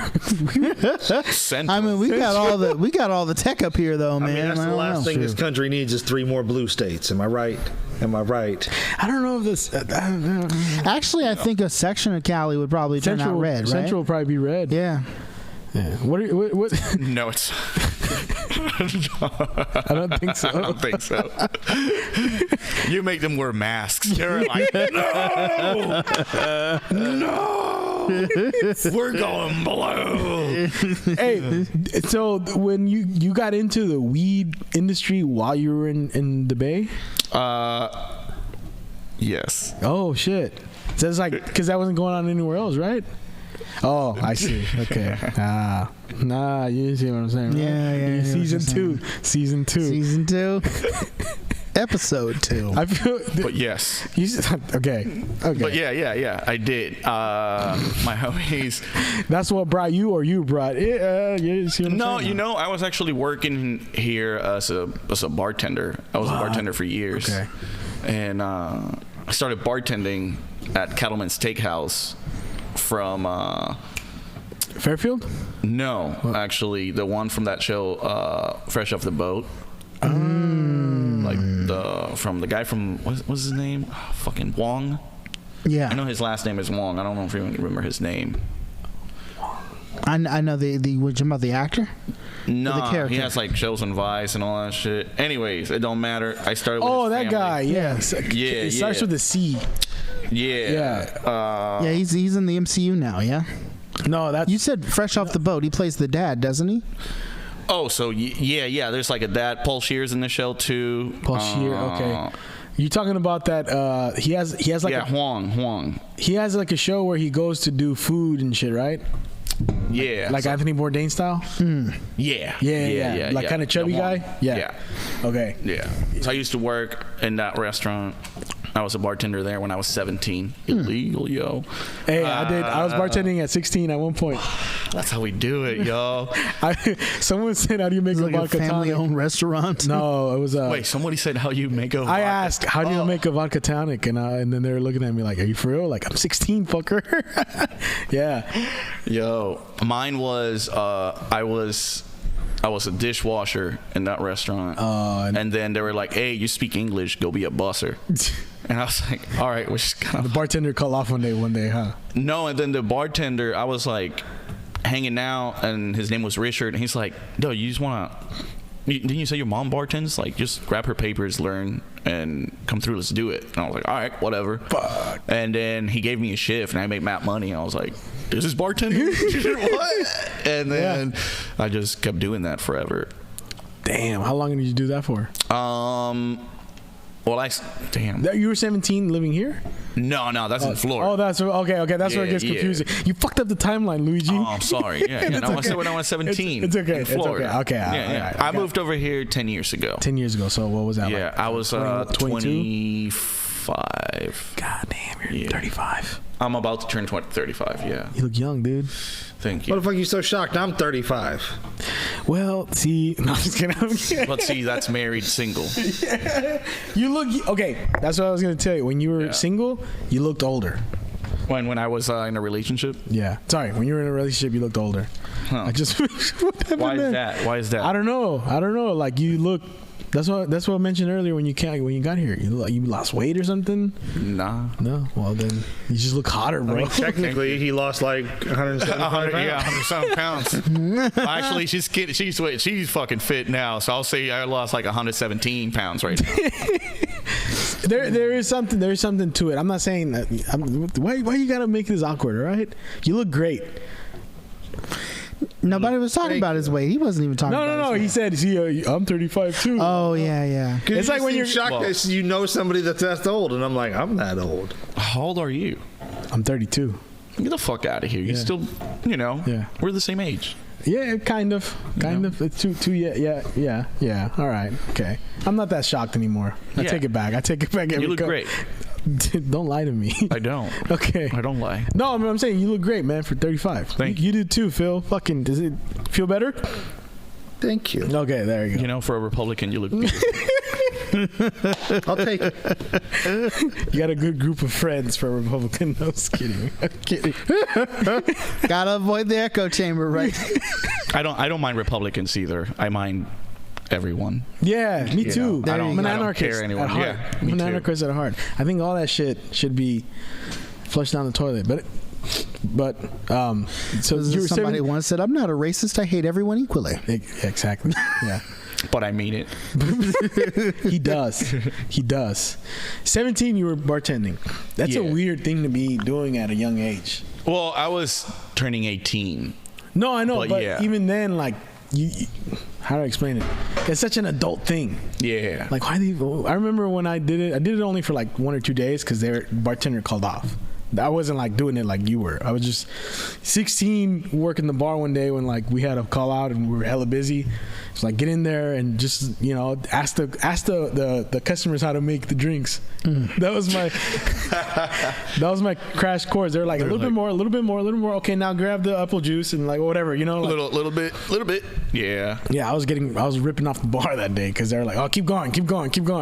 Central. I mean, we got all the tech up here, though, man. I mean, that's the last thing this country needs is 3 more blue states. Am I right? I don't know if this. Actually, I think a section of Cali would probably turn out red. Right? Central would probably be red. Yeah. Yeah. What? No, it's. I don't think so. I don't think so. You make them wear masks. They're like, no, we're going blue. Hey, so when you got into the weed industry while you were in the Bay? Yes. Oh shit. So it's like because that wasn't going on anywhere else, right? Oh, I see. Okay. You see what I'm saying, right? Yeah. Season two. Episode 2. I feel. But yes. Okay. But yeah. I did. My homies. That's what brought you, or you brought it. You see what I'm saying? You know, I was actually working here as a bartender. I was a bartender for years. Okay. And I started bartending at Cattleman's Steakhouse from Fairfield? No, actually the one from that show, Fresh Off the Boat. Like from the guy from what's his name? Fucking Wong. Yeah, I know his last name is Wong. I don't know if you remember his name. I know the what you about the actor? No, the character. He has like shows on Vice and all that shit. Anyways, it don't matter. I started with his that family. guy. Yeah. It starts with a C. Yeah. He's in the MCU now. Yeah. No, that's you said Fresh Off the Boat. He plays the dad, doesn't he? Oh, so yeah. There's like a dad. Paul Shear's in the show too. Paul Shear. Okay. You talking about that? He has like Huang. He has like a show where he goes to do food and shit, right? Yeah. Like Anthony Bourdain style? Yeah. Like kind of chubby guy? Yeah. Okay. Yeah. So I used to work in that restaurant. I was a bartender there when I was 17. Illegal, yo. Hey, I was bartending at 16 at one point. That's how we do it, yo. Someone said, "How do you make a vodka tonic?" Family-owned restaurant. No, it was Wait, somebody said how you make a vodka. I asked, "How do you make a vodka tonic?" And then they were looking at me like, "Are you for real?" Like, I'm 16, fucker. Yeah. Yo, mine was I was a dishwasher in that restaurant. And then they were like, "Hey, you speak English, go be a busser." And I was like, all right, we're just gonna... The bartender called off one day, huh? No, and then the bartender, I was like hanging out, and his name was Richard, and he's like, "No, you just want to... Didn't you say your mom bartends? Like, just grab her papers, learn, and come through. Let's do it." And I was like, all right, whatever. Fuck. And then he gave me a shift, and I made Matt money. And I was like, this is bartending? What? And then I just kept doing that forever. Damn, how long did you do that for? Well, damn. You were 17 living here? No, that's in Florida. Oh, that's okay. That's where it gets confusing. You fucked up the timeline, Luigi. Oh, I'm sorry. Yeah, no, okay. I said when I was 17. It's okay. In Florida. It's okay. Yeah. I moved over here 10 years ago. 10 years ago. So what was that? Yeah, like? I was 22? 25. God damn, you're 35. I'm about to turn 35. Yeah. You look young, dude. Thank you. What the fuck are you so shocked? I'm 35. Well, see, no, I'm just kidding. But see, that's married, single. Yeah. You look okay. That's what I was gonna tell you. When you were single, you looked older. When I was in a relationship? Yeah. Sorry, when you were in a relationship, you looked older. Huh. I just. Why is that? I don't know. Like you look. That's what I mentioned earlier when you got here. You lost weight or something? Nah. No. Well then, you just look hotter, bro. I mean, technically, he lost like 175 pounds. Yeah, 107 pounds. Actually, she's kidding. She's fucking fit now. So I'll say I lost like 117 pounds right now. There is something to it. I'm not saying that. Why you gotta make this awkward? All right. You look great. Nobody was talking about his weight. He wasn't even talking about No. his weight. He said, "See, I'm 35 too." Oh, yeah. It's like when you're shocked that you know somebody that's that old, and I'm like, I'm that old. How old are you? I'm 32. Get the fuck out of here. You still, we're the same age. Yeah, kind of. It's two. Yeah. All right. Okay. I'm not that shocked anymore. I take it back. You look great. Don't lie to me. I don't. Okay. I don't lie. No, I'm saying you look great, man, for 35. Thank you. You do too, Phil. Fucking, does it feel better? Thank you. Okay, there you go. For a Republican, you look beautiful. I'll take it. You got a good group of friends for a Republican. No, just kidding. I'm kidding. Gotta avoid the echo chamber, right? I don't mind Republicans either. I mind everyone. Yeah, me too. I'm an anarchist at heart. Yeah, I'm an anarchist at heart. I think all that shit should be flushed down the toilet. But so somebody once said, "I'm not a racist. I hate everyone equally." Exactly. Yeah. But I mean it. He does. 17, you were bartending. That's a weird thing to be doing at a young age. Well, I was turning 18. No, I know, but even then, like, you how do I explain it? It's such an adult thing. Yeah. Like, I remember when I did it only for like 1 or 2 days because their bartender called off. I wasn't like doing it like you were. I was just 16 working the bar one day when like we had a call out and we were hella busy. It's like get in there and just ask the customers how to make the drinks. That was my crash course. They were like a little bit more. Okay, now grab the apple juice and like whatever, like, little bit. Yeah. Yeah, I was ripping off the bar that day because they were like, oh, keep going.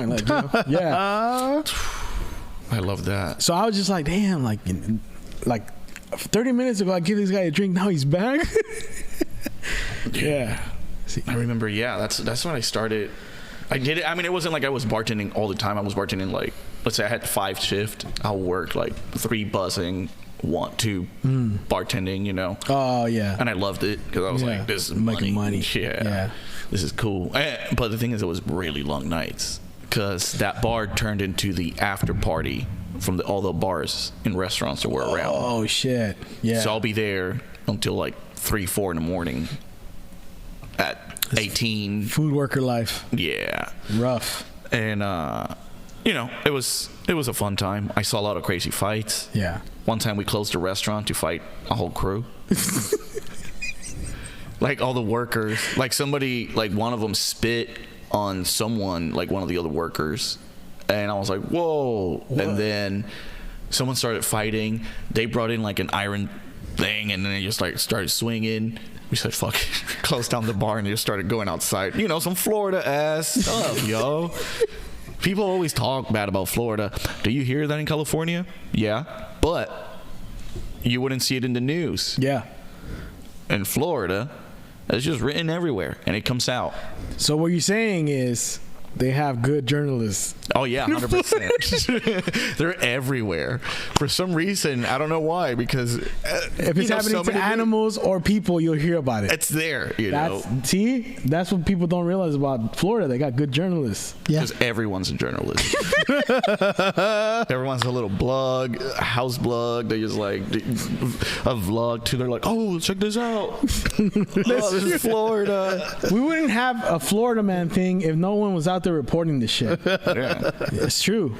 Like, yeah. I love that. So I was just like, damn, like 30 minutes ago I give this guy a drink, now he's back. Yeah. See, I remember, that's when I started. I did it. I mean, it wasn't like I was bartending all the time. I was bartending like, let's say I had 5 shifts. I'll work like 3 buzzing, 2 bartending, Oh, yeah. And I loved it because I was like, this is making money. Yeah. This is cool. But the thing is, it was really long nights. Because that bar turned into the after party from all the bars and restaurants that were around. Oh, shit. Yeah. So I'll be there until like 3-4 in the morning at 18. Food worker life. Yeah. Rough. And, it was a fun time. I saw a lot of crazy fights. Yeah. One time we closed a restaurant to fight a whole crew. Like all the workers. Like somebody, like one of them spit on someone, like one of the other workers, And I was like, whoa. What? And then someone started fighting. They brought in like an iron thing, and then they just like started swinging. We said, fuck it. Closed down the bar, and they just started going outside. You know, some Florida ass stuff, yo. People always talk bad about Florida. Do you hear that in California? Yeah. But you wouldn't see it in the news. Yeah. In Florida, it's just written everywhere, and it comes out. So what you're saying is they have good journalists. Oh, yeah, 100%. They're everywhere. For some reason, I don't know why, because if it's happening to animals or people, you'll hear about it. It's there, you know. See? That's what people don't realize about Florida. They got good journalists. Yeah. Because everyone's a journalist. Everyone's a little blog, house blog. They just like a vlog too. They're like, oh, check this out. This is Florida. We wouldn't have a Florida man thing if no one was out there reporting this shit. Yeah. It's true.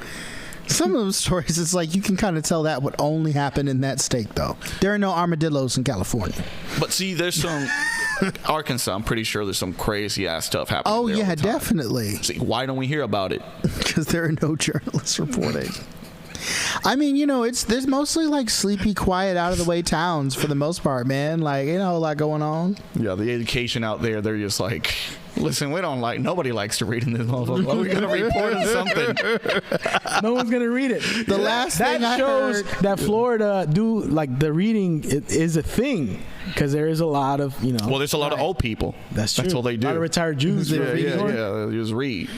Some of those stories, it's like you can kind of tell that would only happen in that state, though. There are no armadillos in California. But see, there's some Arkansas. I'm pretty sure there's some crazy ass stuff happening. Oh there yeah, all the time. definitely. See, why don't we hear about it? Because there are no journalists reporting. I mean, you know, there's mostly like sleepy, quiet, out of the way towns for the most part, man. Like, you know, a lot going on. Yeah, the education out there, they're just like, listen, nobody likes to read in this motherfucker. Well, we're gonna report on something. No one's gonna read it. The last thing that I shows heard, that Florida do like the reading is a thing because there is a lot of Well, there's a lot of old people. That's true. That's all they do. A lot of retired Jews. Yeah. They just read.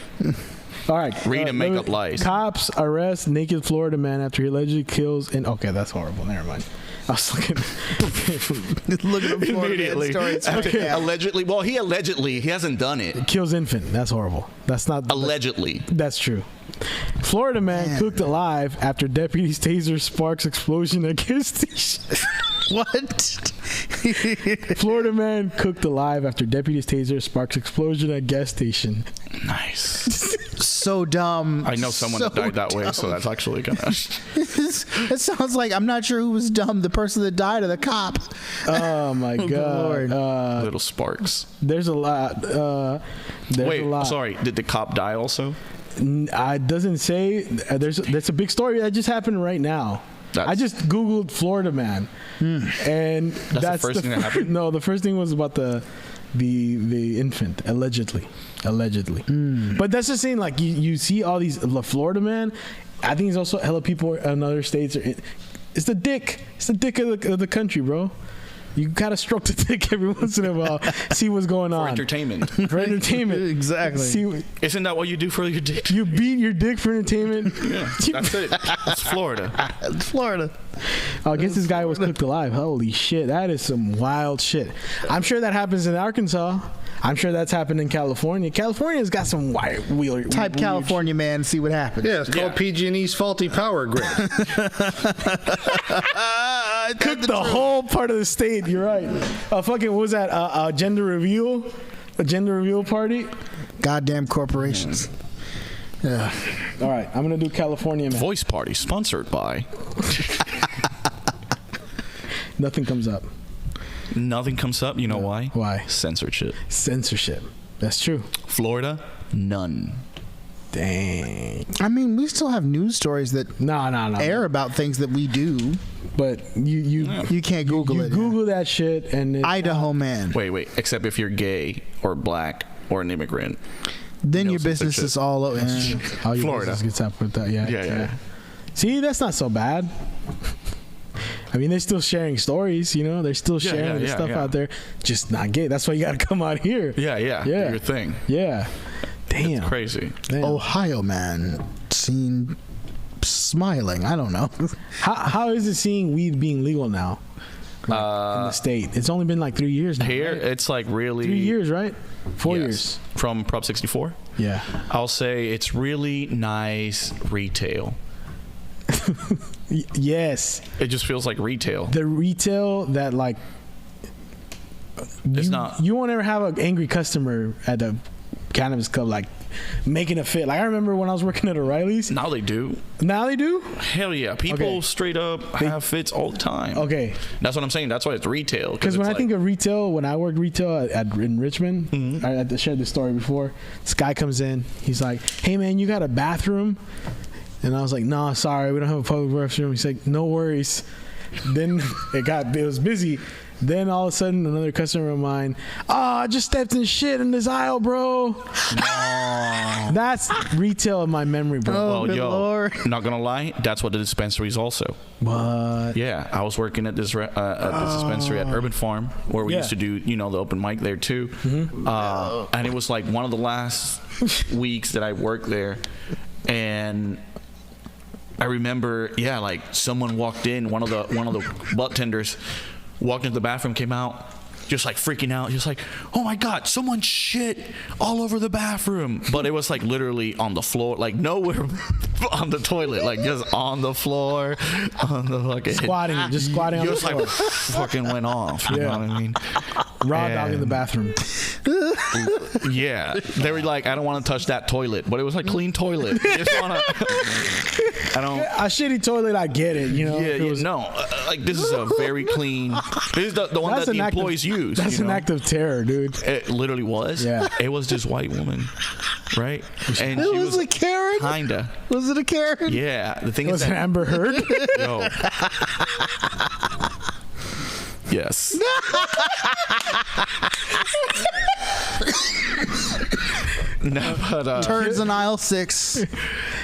All right. Read and make up lies. Cops arrest naked Florida man after he allegedly kills. Okay, that's horrible. Never mind. I was looking. Look at the immediately. Okay. Allegedly. Well, he hasn't done it. Kills infant. That's horrible. That's not allegedly. That's true. Florida man cooked alive after deputies taser sparks explosion at gas station. What? Florida man cooked alive after deputies taser sparks explosion at gas station. Nice. So dumb. I know someone that died that way, so that's actually gonna. It sounds like I'm not sure who was dumb, the person that died or the cop. Oh my god! Little sparks. There's a lot. Wait, sorry. Did the cop die also? It doesn't say. That's a big story that just happened right now. I just Googled Florida man, and that's the first thing that happened. No, the first thing was about the infant allegedly. But that's just saying, like you see all these Florida man. I think it's also hella people in other states. It's the dick. It's the dick of the country, bro. You gotta stroke the dick every once in a while, see what's going on. For entertainment. For entertainment. Exactly. Isn't that what you do for your dick? You beat your dick for entertainment? Yeah, that's it. It's Florida. It's Florida. I guess this guy was cooked alive. Holy shit, that is some wild shit. I'm sure that happens in Arkansas. I'm sure that's happened in California. California's got some weird Type California man, see what happens. Yeah, it's called PG&E's faulty power grid. Cooked the whole part of the state. You're right. Fucking what was that? A gender reveal party. Goddamn corporations. Yeah. All right, I'm gonna do California man. Voice Party sponsored by. Nothing comes up. Nothing comes up. You know why? Why? Censorship. That's true. Florida, none. Dang. I mean, we still have news stories that air about things that we do. But you can't Google it. Google that shit and Idaho man. Wait. Except if you're gay or black or an immigrant. Then your business is all over. All your Florida business gets up with that. Yeah. See, that's not so bad. I mean, they're still sharing stories, you know. They're still sharing the stuff out there. Just not gay. That's why you got to come out here. Yeah. Do your thing. Yeah. Damn. That's crazy. Damn. Ohio man seen smiling. I don't know. How is it seeing weed being legal now in the state? It's only been like 3 years now. Here, right? it's like really 3 years, right? 4 years from Prop 64. Yeah. I'll say it's really nice retail. Yes. It just feels like retail. The retail that like it's not. You won't ever have an angry customer at a cannabis club, like making a fit. Like I remember when I was working at O'Reilly's. Now they do. Now they do? Hell yeah. People straight up have fits all the time. Okay. That's what I'm saying. That's why it's retail. Because when I think of retail, when I worked retail in Richmond, I shared this story before. This guy comes in. He's like, hey, man, you got a bathroom? And I was like, no, sorry, we don't have a public restroom. He's like, no worries. Then it was busy. Then all of a sudden, another customer of mine, I just stepped in shit in this aisle, bro. No. That's retail in my memory, bro. Well, Lord. Not gonna lie, that's what the dispensary is also. What? Yeah, I was working at this dispensary at Urban Farm where we used to do, the open mic there too. And it was like one of the last weeks that I worked there, and I remember, like someone walked in, one of the butt tenders walked into the bathroom, came out, just like freaking out, just like, oh my God, someone shit all over the bathroom. But it was like literally on the floor, like nowhere on the toilet, like just on the floor, on the fucking squatting on the floor. Just like fucking went off. You know what I mean? Raw dog in the bathroom. Yeah, they were like, I don't want to touch that toilet, but it was like clean toilet. You just wanna, a shitty toilet, I get it. Like this is a very clean. This is the one that the employees use. That's an act of terror, dude. It literally was. Yeah, it was this white woman, right? And it was a Karen. Kinda. Was it a Karen? Yeah. The thing was is, it Amber Heard? No. Yes. No, but turns in aisle 6.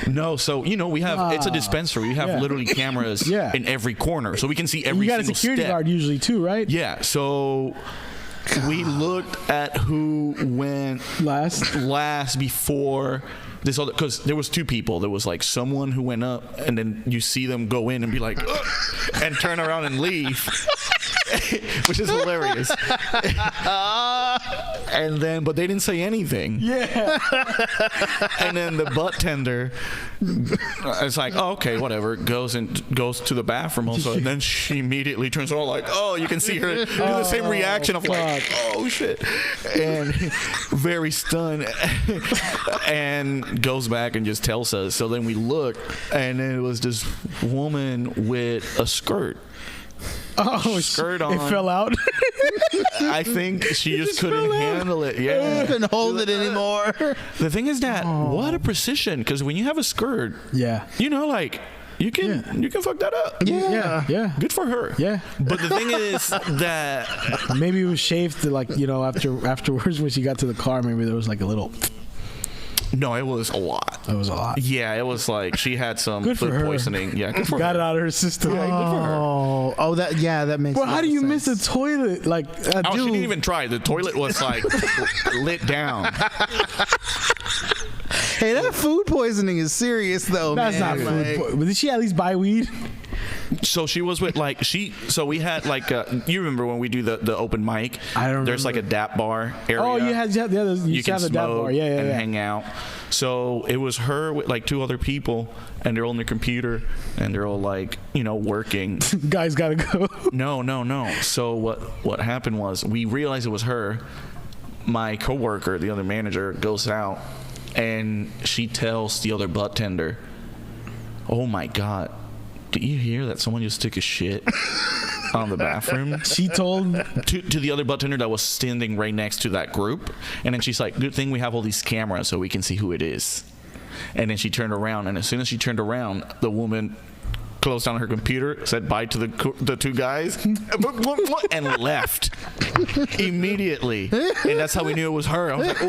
No, so we have it's a dispensary. We have literally cameras in every corner, so we can see every. You got a single security step. guard usually too, right? Yeah. So we looked at who went last before this other, because there was 2 people. There was like someone who went up, and then you see them go in and be like, ugh, and turn around and leave. Which is hilarious. And then, but they didn't say anything. Yeah. And then the butt tender, it's like, oh, okay, whatever. Goes to the bathroom also, and then she immediately turns around like, oh, you can see her do the same reaction of like, oh shit, and very stunned, and goes back and just tells us. So then we look, and it was this woman with a skirt. Oh, skirt on. It fell out. I think she just couldn't handle it. Yeah, couldn't hold it anymore. The thing is that what a precision, because when you have a skirt, like you can fuck that up. Yeah. Good for her. Yeah. But the thing is that maybe it was shaved to afterwards when she got to the car. Maybe there was like a little. No, it was a lot. It was a lot. Yeah, it was like she had some food poisoning. Yeah, good for got her. it out of her system. Yeah, good for her. That makes. Well, how do you miss a toilet? Like, she didn't even try. The toilet was like lit down. Hey, that food poisoning is serious though. That's not food. Did she at least buy weed? So she was with so we had like you remember when we do the open mic? I don't. There's like a DAP bar area. Oh, you can have a DAP bar. And hang out. So it was her with like 2 other people, and they're all on their computer, and they're all like working. Guys gotta go. No. So what happened was we realized it was her. My coworker, the other manager, goes out, and she tells the other butt tender, "Oh my God, did you hear that someone just took a shit on the bathroom?" She told to the other butt tender that was standing right next to that group, and then she's like, "Good thing we have all these cameras so we can see who it is." And then she turned around, and as soon as she turned around, the woman closed down her computer, said bye to the 2 guys, and left immediately. And that's how we knew it was her. I was like,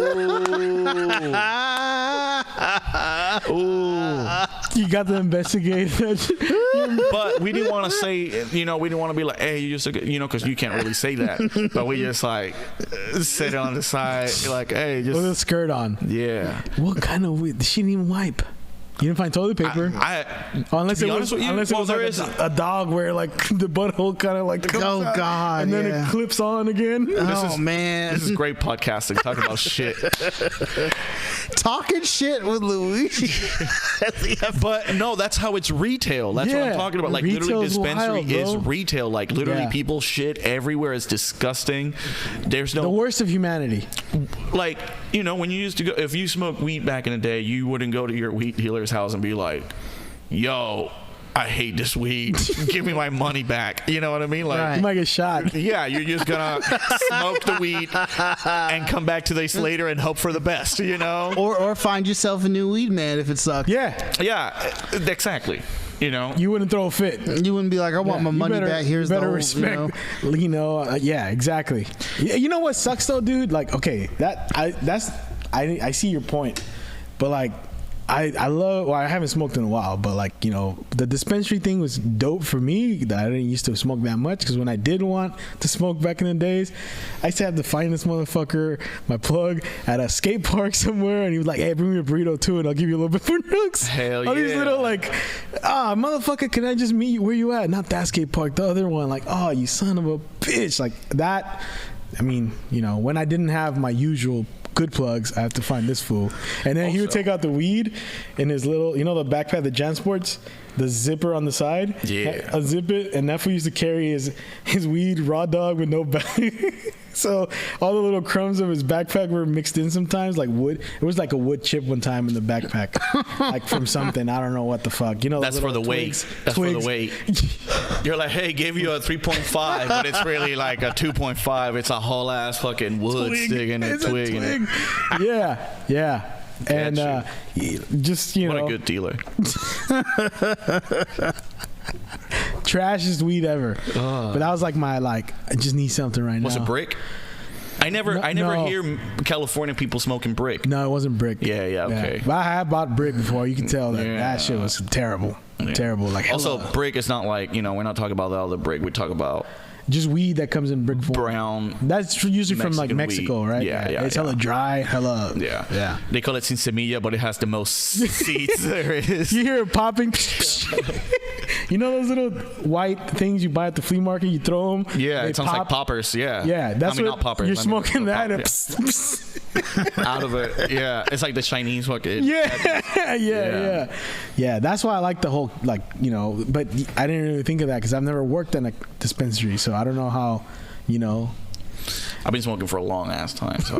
ooh. You got to investigate that. But we didn't want to say, we didn't want to be like, hey, you just, because you can't really say that. But we just like sit on the side, like, hey, just with a skirt on. Yeah. What kind of weed? She didn't even wipe. You didn't find toilet paper. Unless it was like a dog where like the butthole kind of like comes out, God, and then it clips on again. Man, this is great podcasting. Talking about shit. Talking shit with Luigi. But no, that's how it's retail. That's what I'm talking about. Like literally, dispensary is retail. Like literally, people shit everywhere. It's disgusting. There's no the worst of humanity. Like, you know, when you used to go, if you smoked weed back in the day, you wouldn't go to your weed dealer's house and be like, yo, I hate this weed. Give me my money back. You know what I mean? Like, you might get shot. Yeah, you're just gonna smoke the weed and come back 2 days later and hope for the best, you know? Or find yourself a new weed man if it sucks. Yeah, exactly. You know, you wouldn't throw a fit. You wouldn't be like, I want my money back. Here's the respect. Yeah, exactly. You know what sucks though, dude? Like, okay, I see your point, but like, I love. Well, I haven't smoked in a while, but like, you know, the dispensary thing was dope for me. That I didn't used to smoke that much because when I did want to smoke back in the days, I used to have to find this motherfucker, my plug, at a skate park somewhere, and he was like, "Hey, bring me a burrito too, and I'll give you a little bit for nooks." Hell yeah! All these little like, motherfucker, can I just meet you where you at? Not that skate park, the other one. Like, oh, you son of a bitch! Like that. I mean, you know, when I didn't have my usual good plugs, I have to find this fool. And then he would take out the weed in his little, you know, the backpack, the JanSports, the zipper on the side. Yeah. Unzip it, and that fool used to carry his weed raw dog with no bag. So all the little crumbs of his backpack were mixed in sometimes, like wood. It was like a wood chip one time in the backpack, like from something. I don't know what the fuck. You know, that's for the weight. That's for the weight. You're like, hey, gave you a 3.5, but it's really like a 2.5. It's a whole ass fucking wood sticking a twig in it. Yeah. And just, you know, what a good dealer. Trashiest weed ever. But that was like my I just need something right now. Was it brick? I never hear California people smoking brick. No, it wasn't brick. Yeah, okay. But I have bought brick before. You can tell that shit was terrible. Yeah. Terrible. Like, also, brick is not like, you know, we're not talking about the other brick. We talk about just weed that comes in brick form. Brown. That's usually Mexican from like Mexico, weed. right? Yeah. It's hella dry, hella. Yeah. They call it sin semilla, but it has the most seeds there is. You hear it popping. You know those little white things you buy at the flea market? You throw them. Yeah, it sounds like poppers. Yeah. That's not poppers. You're smoking that. Out of it. Yeah, it's like the Chinese fucking. Yeah. That's why I like the whole, like, you know. But I didn't really think of that because I've never worked in a dispensary, so I don't know how, you know. I've been smoking for a long ass time, so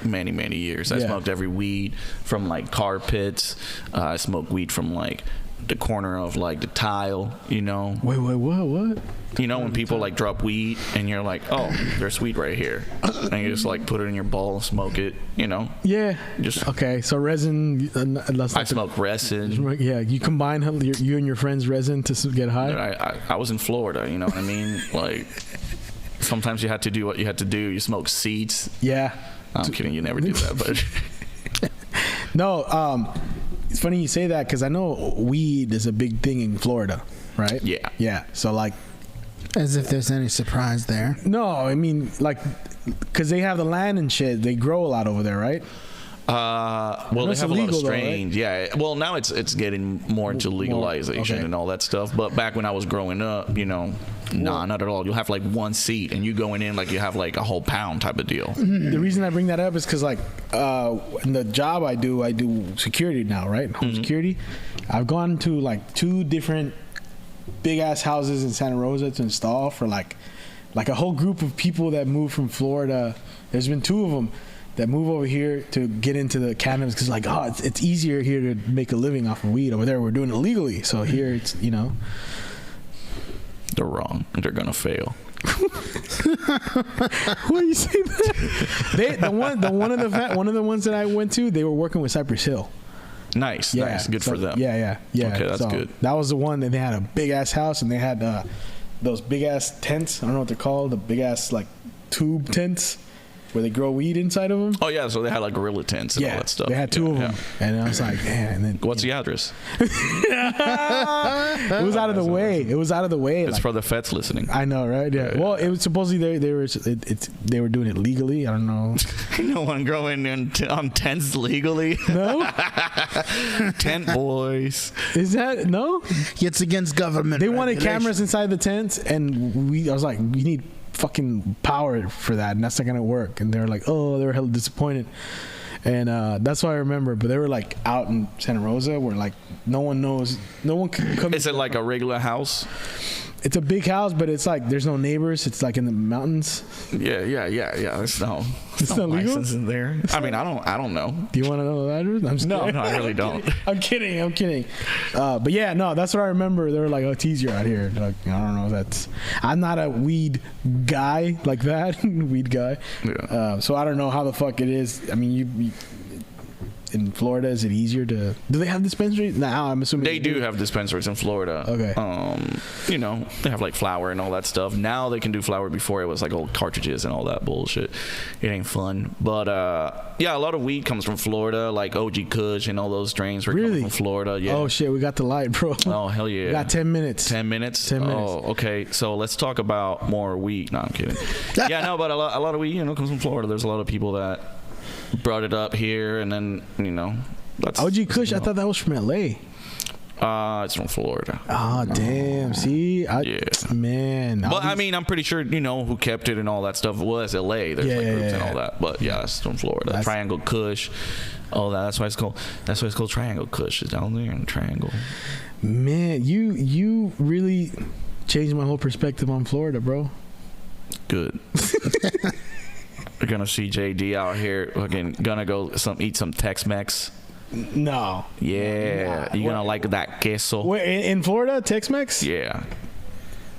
many years. I smoked every weed from like car pits. I smoked weed from like the corner of like the tile, you know. Wait, what? You know, when people like drop weed and you're like, oh, there's weed right here, and you just like put it in your bowl and smoke it, you know. Yeah. Just okay. So resin. I smoke resin. Yeah, you combine you and your friend's resin to get high. I was in Florida, you know what I mean? Like, sometimes you had to do what you had to do. You smoke seeds. Yeah. I'm kidding. You never do that, but no. It's funny you say that because I know weed is a big thing in Florida, right? Yeah. So like, as if there's any surprise there. No, I mean, like, because they have the land and shit. They grow a lot over there, right? Well, they have a lot of strains. Though, right? Yeah. Well, now it's getting more into legalization and all that stuff. But back when I was growing up, you know, not at all. You'll have like one seat, and you going in like you have like a whole pound type of deal. The reason I bring that up is because like in the job I do security now, right? Home security. I've gone to like 2 different big ass houses in Santa Rosa to install for like a whole group of people that moved from Florida. There's been 2 of them that move over here to get into the cannabis because like, oh, it's easier here to make a living off of weed. Over there we're doing it legally, so here it's, you know. They're wrong. They're gonna fail. Why you say that? One of the ones that I went to, they were working with Cypress Hill. Nice. Good for them. Yeah. Okay, that's good. That was the one that they had a big ass house and they had those big ass tents. I don't know what they're called. The big ass like tube tents. where they grow weed inside of them. Oh yeah, so they had like gorilla tents and all that stuff. They had two of them, and I was like, man. And then what's the address? It was out of the way. It was out of the way. It's for the feds listening. I know, right? Yeah. Well, it was supposedly they were doing it legally. I don't know. No one growing on tents legally. No. Tent boys. Is that no? It's against government. They wanted cameras inside the tents, and I was like, we need fucking power for that, and that's not gonna work. And they were like, oh, they were hella disappointed. And that's what I remember. But they were like out in Santa Rosa where like no one knows, no one can come. Is it like a regular house? It's a big house, but it's like there's no neighbors. It's like in the mountains. Yeah. There's no legal? license in there. I mean, I don't know. Do you want to know the address? I'm just no, kidding. I really don't. I'm kidding. But yeah, no, that's what I remember. They were like, "Oh, it's easier out here." Like, I don't know. I'm not a weed guy like that. Weed guy. Yeah. So I don't know how the fuck it is. I mean, you in Florida, is it easier to? Do they have dispensaries? Now I'm assuming they do have dispensaries in Florida. Okay. You know, they have like flour and all that stuff. Now they can do flour. Before it was like old cartridges and all that bullshit. It ain't fun. But yeah, a lot of weed comes from Florida, like OG Kush and all those strains were coming from Florida. Yeah. Oh shit, we got the light, bro. Oh hell yeah. We got 10 minutes. 10 minutes. 10 minutes. Oh, okay. So let's talk about more weed. No, I'm kidding. Yeah, no, but a lot of weed, you know, comes from Florida. There's a lot of people that brought it up here, and then you know. OG Kush, I thought that was from LA. It's from Florida. Oh damn! See, man. But I mean, I'm pretty sure you know who kept it and all that stuff was LA. There's like groups and all that. But yeah, it's from Florida. Triangle Kush. Oh, that's why it's called. That's why it's called Triangle Kush. It's down there in Triangle. Man, you really changed my whole perspective on Florida, bro. Good. We're gonna see JD out here. Fucking gonna go eat some Tex-Mex. No. Yeah, you're gonna like that queso. Wait, in Florida, Tex-Mex? Yeah.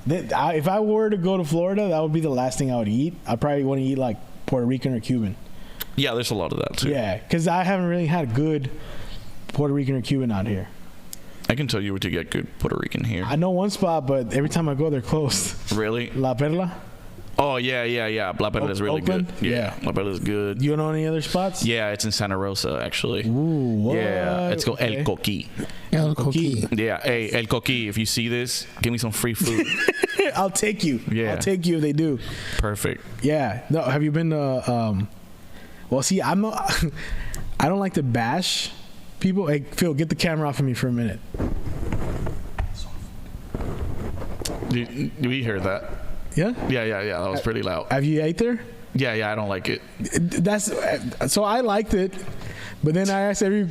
If I were to go to Florida, that would be the last thing I would eat. I probably want to eat like Puerto Rican or Cuban. Yeah, there's a lot of that too. Yeah, because I haven't really had good Puerto Rican or Cuban out here. I can tell you where to get good Puerto Rican here. I know one spot, but every time I go, they're closed. Really? La Perla? Oh, yeah. La Perla is really Oakland? good. Yeah, La Perla is good. You know any other spots? Yeah, it's in Santa Rosa, actually. Ooh, what? Yeah, it's called El Coqui. El Coqui. Yeah, hey, El Coqui, if you see this, give me some free food. I'll take you. Yeah. I'll take you if they do. Perfect. Yeah. No, have you been to, well, see, I'm not, I don't like to bash people. Hey, Phil, get the camera off of me for a minute. Do we hear that? Yeah? Yeah. That was pretty loud. Have you ate there? Yeah, I don't like it. So I liked it, but then I asked every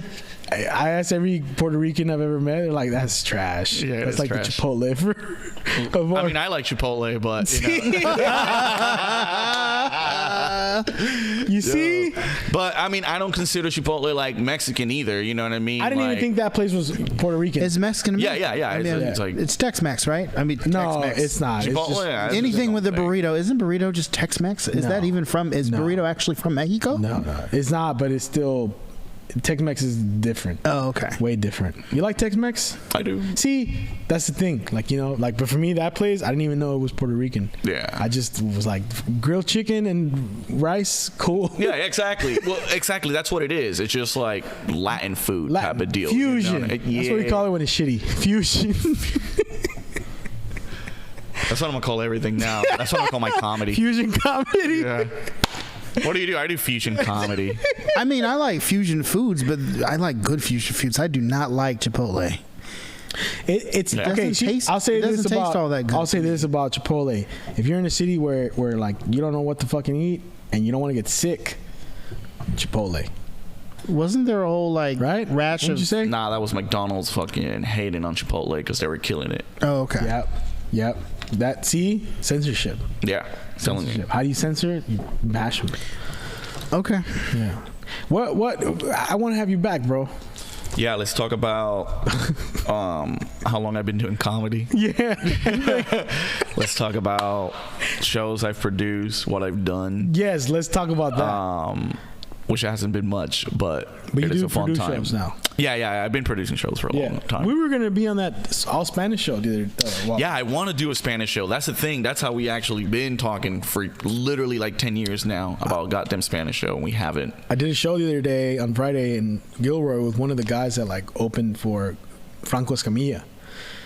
Puerto Rican I've ever met, they're like, that's trash. Yeah, that's like trash. the Chipotle I mean, I like Chipotle, but you see? But I mean, I don't consider Chipotle like Mexican either. You know what I mean? I didn't even think that place was Puerto Rican. It's Mexican. Yeah. I mean, it's like it's Tex-Mex, right? I mean, no, Tex-Mex. it's not. Chipotle. It's just, Anything with a burrito. Isn't burrito just Tex-Mex? Is that even from? Is burrito actually from Mexico? No, it's not. But it's still. Tex-Mex is different. Oh, okay. Way different. You like Tex-Mex? I do. See, that's the thing. Like, you know, like, but for me, that place, I didn't even know it was Puerto Rican. Yeah. I just was like, grilled chicken and rice, cool. Yeah, exactly. Well, exactly. That's what it is. It's just like Latin food type of deal. Fusion. You know? That's what we call it when it's shitty. Fusion. That's what I'm going to call everything now. That's what I call my comedy. Fusion comedy. Yeah. What do? I do fusion comedy. I mean, I like fusion foods, but I like good fusion foods. I do not like Chipotle. It's Yeah. okay. Taste- I'll say it this doesn't taste about. all that good I'll say to me. this about Chipotle. If you're in a city where like you don't know what to fucking eat and you don't want to get sick, Chipotle. Wasn't there a whole like Right? rash What'd of? you say? Nah, that was McDonald's fucking hating on Chipotle because they were killing it. Oh, okay. Yep. That censorship. Yeah, telling you. Censorship. How do you censor it? You bash them. Okay. Yeah. What? I want to have you back, bro. Yeah, let's talk about how long I've been doing comedy. Yeah. Let's talk about shows I've produced, what I've done. Yes. Let's talk about that. which hasn't been much, but you it is do a fun produce time. shows now. Yeah, I've been producing shows for a long time. We were gonna be on that all Spanish show the other while. Yeah, I want to do a Spanish show. That's the thing. That's how we actually been talking for literally like 10 years now about a goddamn Spanish show, and we haven't. I did a show the other day on Friday in Gilroy with one of the guys that like opened for Franco Escamilla.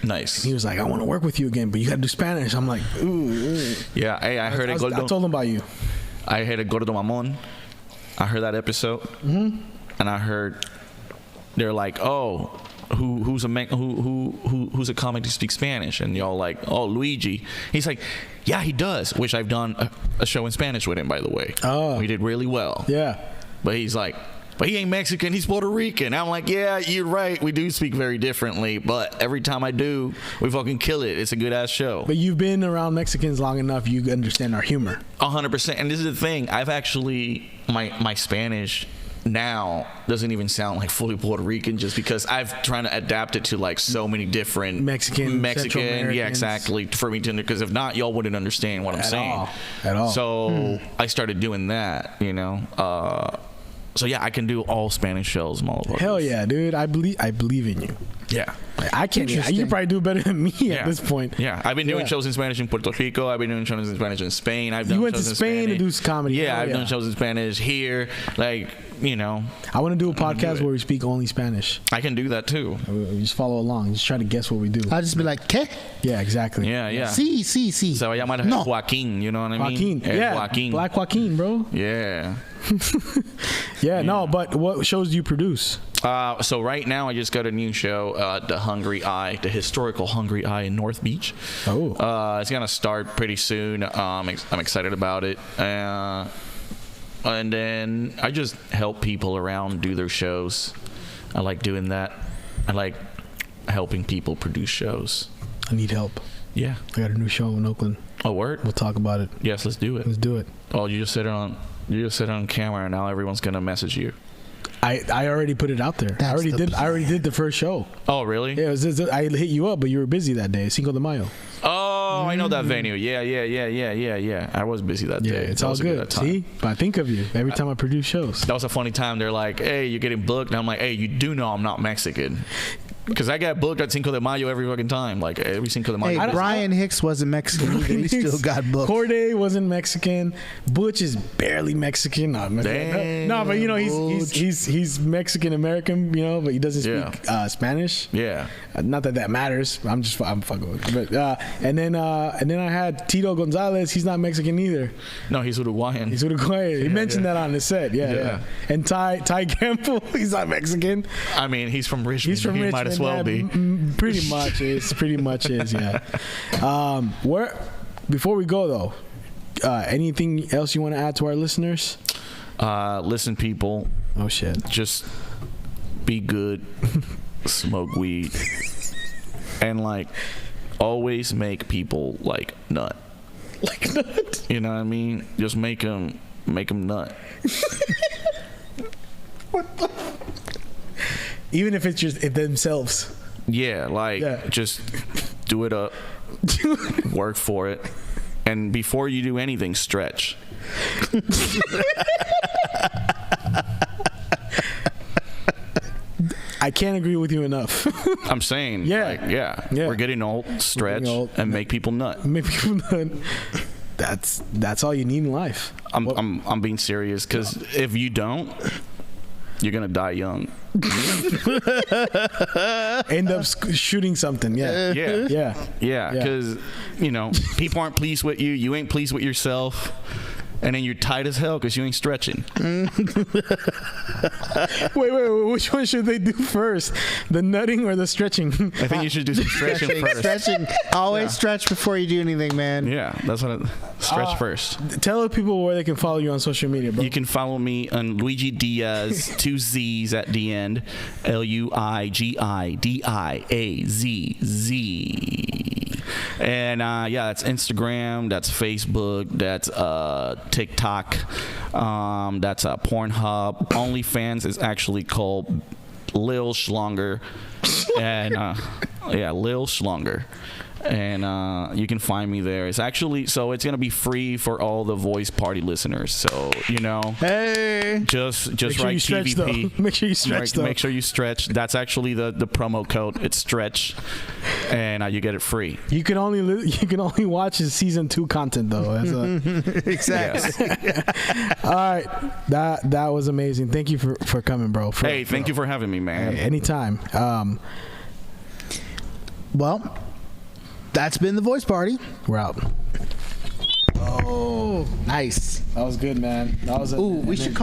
Nice. And he was like, I want to work with you again, but you got to do Spanish. I'm like, ooh. Yeah, hey, I heard it. I told him about you. I heard a Gordo Mamon. I heard that episode, and I heard they're like, oh, who's a comic to speak Spanish? And y'all like, oh, Luigi. He's like, yeah, he does. Which I've done a show in Spanish with him, by the way. Oh, we did really well. Yeah, but he's like, but he ain't Mexican, he's Puerto Rican. I'm like, yeah, you're right. We do speak very differently, but every time I do, we fucking kill it. It's a good ass show. But you've been around Mexicans long enough, you understand our humor. 100%. And this is the thing. I've actually, my Spanish now doesn't even sound like fully Puerto Rican, just because I've trying to adapt it to like so many different Mexican, yeah, exactly, for me to, because if not, y'all wouldn't understand what I'm saying at all. So I started doing that, you know. So yeah, I can do all Spanish shows, motherfuckers. Hell yeah, dude! I believe in you. Yeah, I can't. You probably do better than me at this point. Yeah, I've been doing shows in Spanish in Puerto Rico. I've been doing shows in Spanish in Spain. You went to Spain to do comedy. Yeah, I've done shows in Spanish here. Like, you know, I want to do a podcast where we speak only Spanish. I can do that too. We just follow along. Just try to guess what we do. I'll just be like, ¿qué? Yeah, exactly. Yeah. Sí. Se va a llamar Joaquin. You know what I mean? Joaquin. Yeah. Joaquin. Black Joaquin, bro. Yeah. Yeah. No, but what shows do you produce? So right now I just got a new show, The Hungry Eye, the historical Hungry Eye in North Beach. Oh. It's gonna start pretty soon. I'm excited about it. And then I just help people around do their shows. I like doing that. I like helping people produce shows. I need help. Yeah. I got a new show in Oakland. Oh, word? We'll talk about it. Yes, let's do it. Let's do it. Oh, you just sit on camera and now everyone's gonna message you. I already put it out there. I already did the first show. Oh, really? Yeah, I hit you up, but you were busy that day. Cinco de Mayo. Oh, I know that venue. Yeah. I was busy that day. Yeah, it's all good. See? But I think of you every time I produce shows. That was a funny time. They're like, hey, you're getting booked. And I'm like, hey, you do know I'm not Mexican. Because I got booked at Cinco de Mayo every fucking time. Like, every Cinco de Mayo. Hey, Brian Hicks wasn't Mexican either. He still got booked. Corday wasn't Mexican. Butch is barely Mexican. No, but, you know, he's Mexican-American, you know, but he doesn't speak Spanish. Yeah. Not that matters. I'm fucking with it. But, and then I had Tito Gonzalez. He's not Mexican either. No, he's Uruguayan. He mentioned that on the set. Yeah. And Ty Campbell, he's not Mexican. I mean, he's from Richmond. He might as well be. Pretty much is. Yeah. Before we go though, anything else you want to add to our listeners? Listen, people. Oh shit. Just be good. Smoke weed. And like always make people like nut. Like nut? You know what I mean? Just make them nut. What the? Even if it's just themselves. Yeah, just do it up. Work for it. And before you do anything, stretch. I can't agree with you enough. I'm saying, yeah. We're getting old. Stretch and make people nut. That's all you need in life. I'm being serious, because if you don't, you're gonna die young. End up shooting something. Yeah. Because you know, people aren't pleased with you. You ain't pleased with yourself. And then you're tight as hell because you ain't stretching. Wait. Which one should they do first? The nutting or the stretching? I think you should do some stretching first. Stretching. Always stretch before you do anything, man. Yeah, that's what stretch first. Tell the people where they can follow you on social media, bro. You can follow me on Luigi Diaz, 2 Z's at the end. LuigiDiazz. And that's Instagram, that's Facebook, that's TikTok, that's Pornhub. OnlyFans is actually called Lil Schlonger. And Lil Schlonger. And you can find me there. It's actually it's gonna be free for all the Voice Party listeners. So hey, just sure write you stretch, TVP. Though. Make sure you stretch. Make sure you stretch. That's actually the promo code. It's stretch, and you get it free. You can only watch his season 2 content though. Exactly. All right, that was amazing. Thank you for coming, bro. Thank you for having me, man. Hey, anytime. Well, that's been the Voice Party. We're out. Oh, nice. That was good, man. We should call.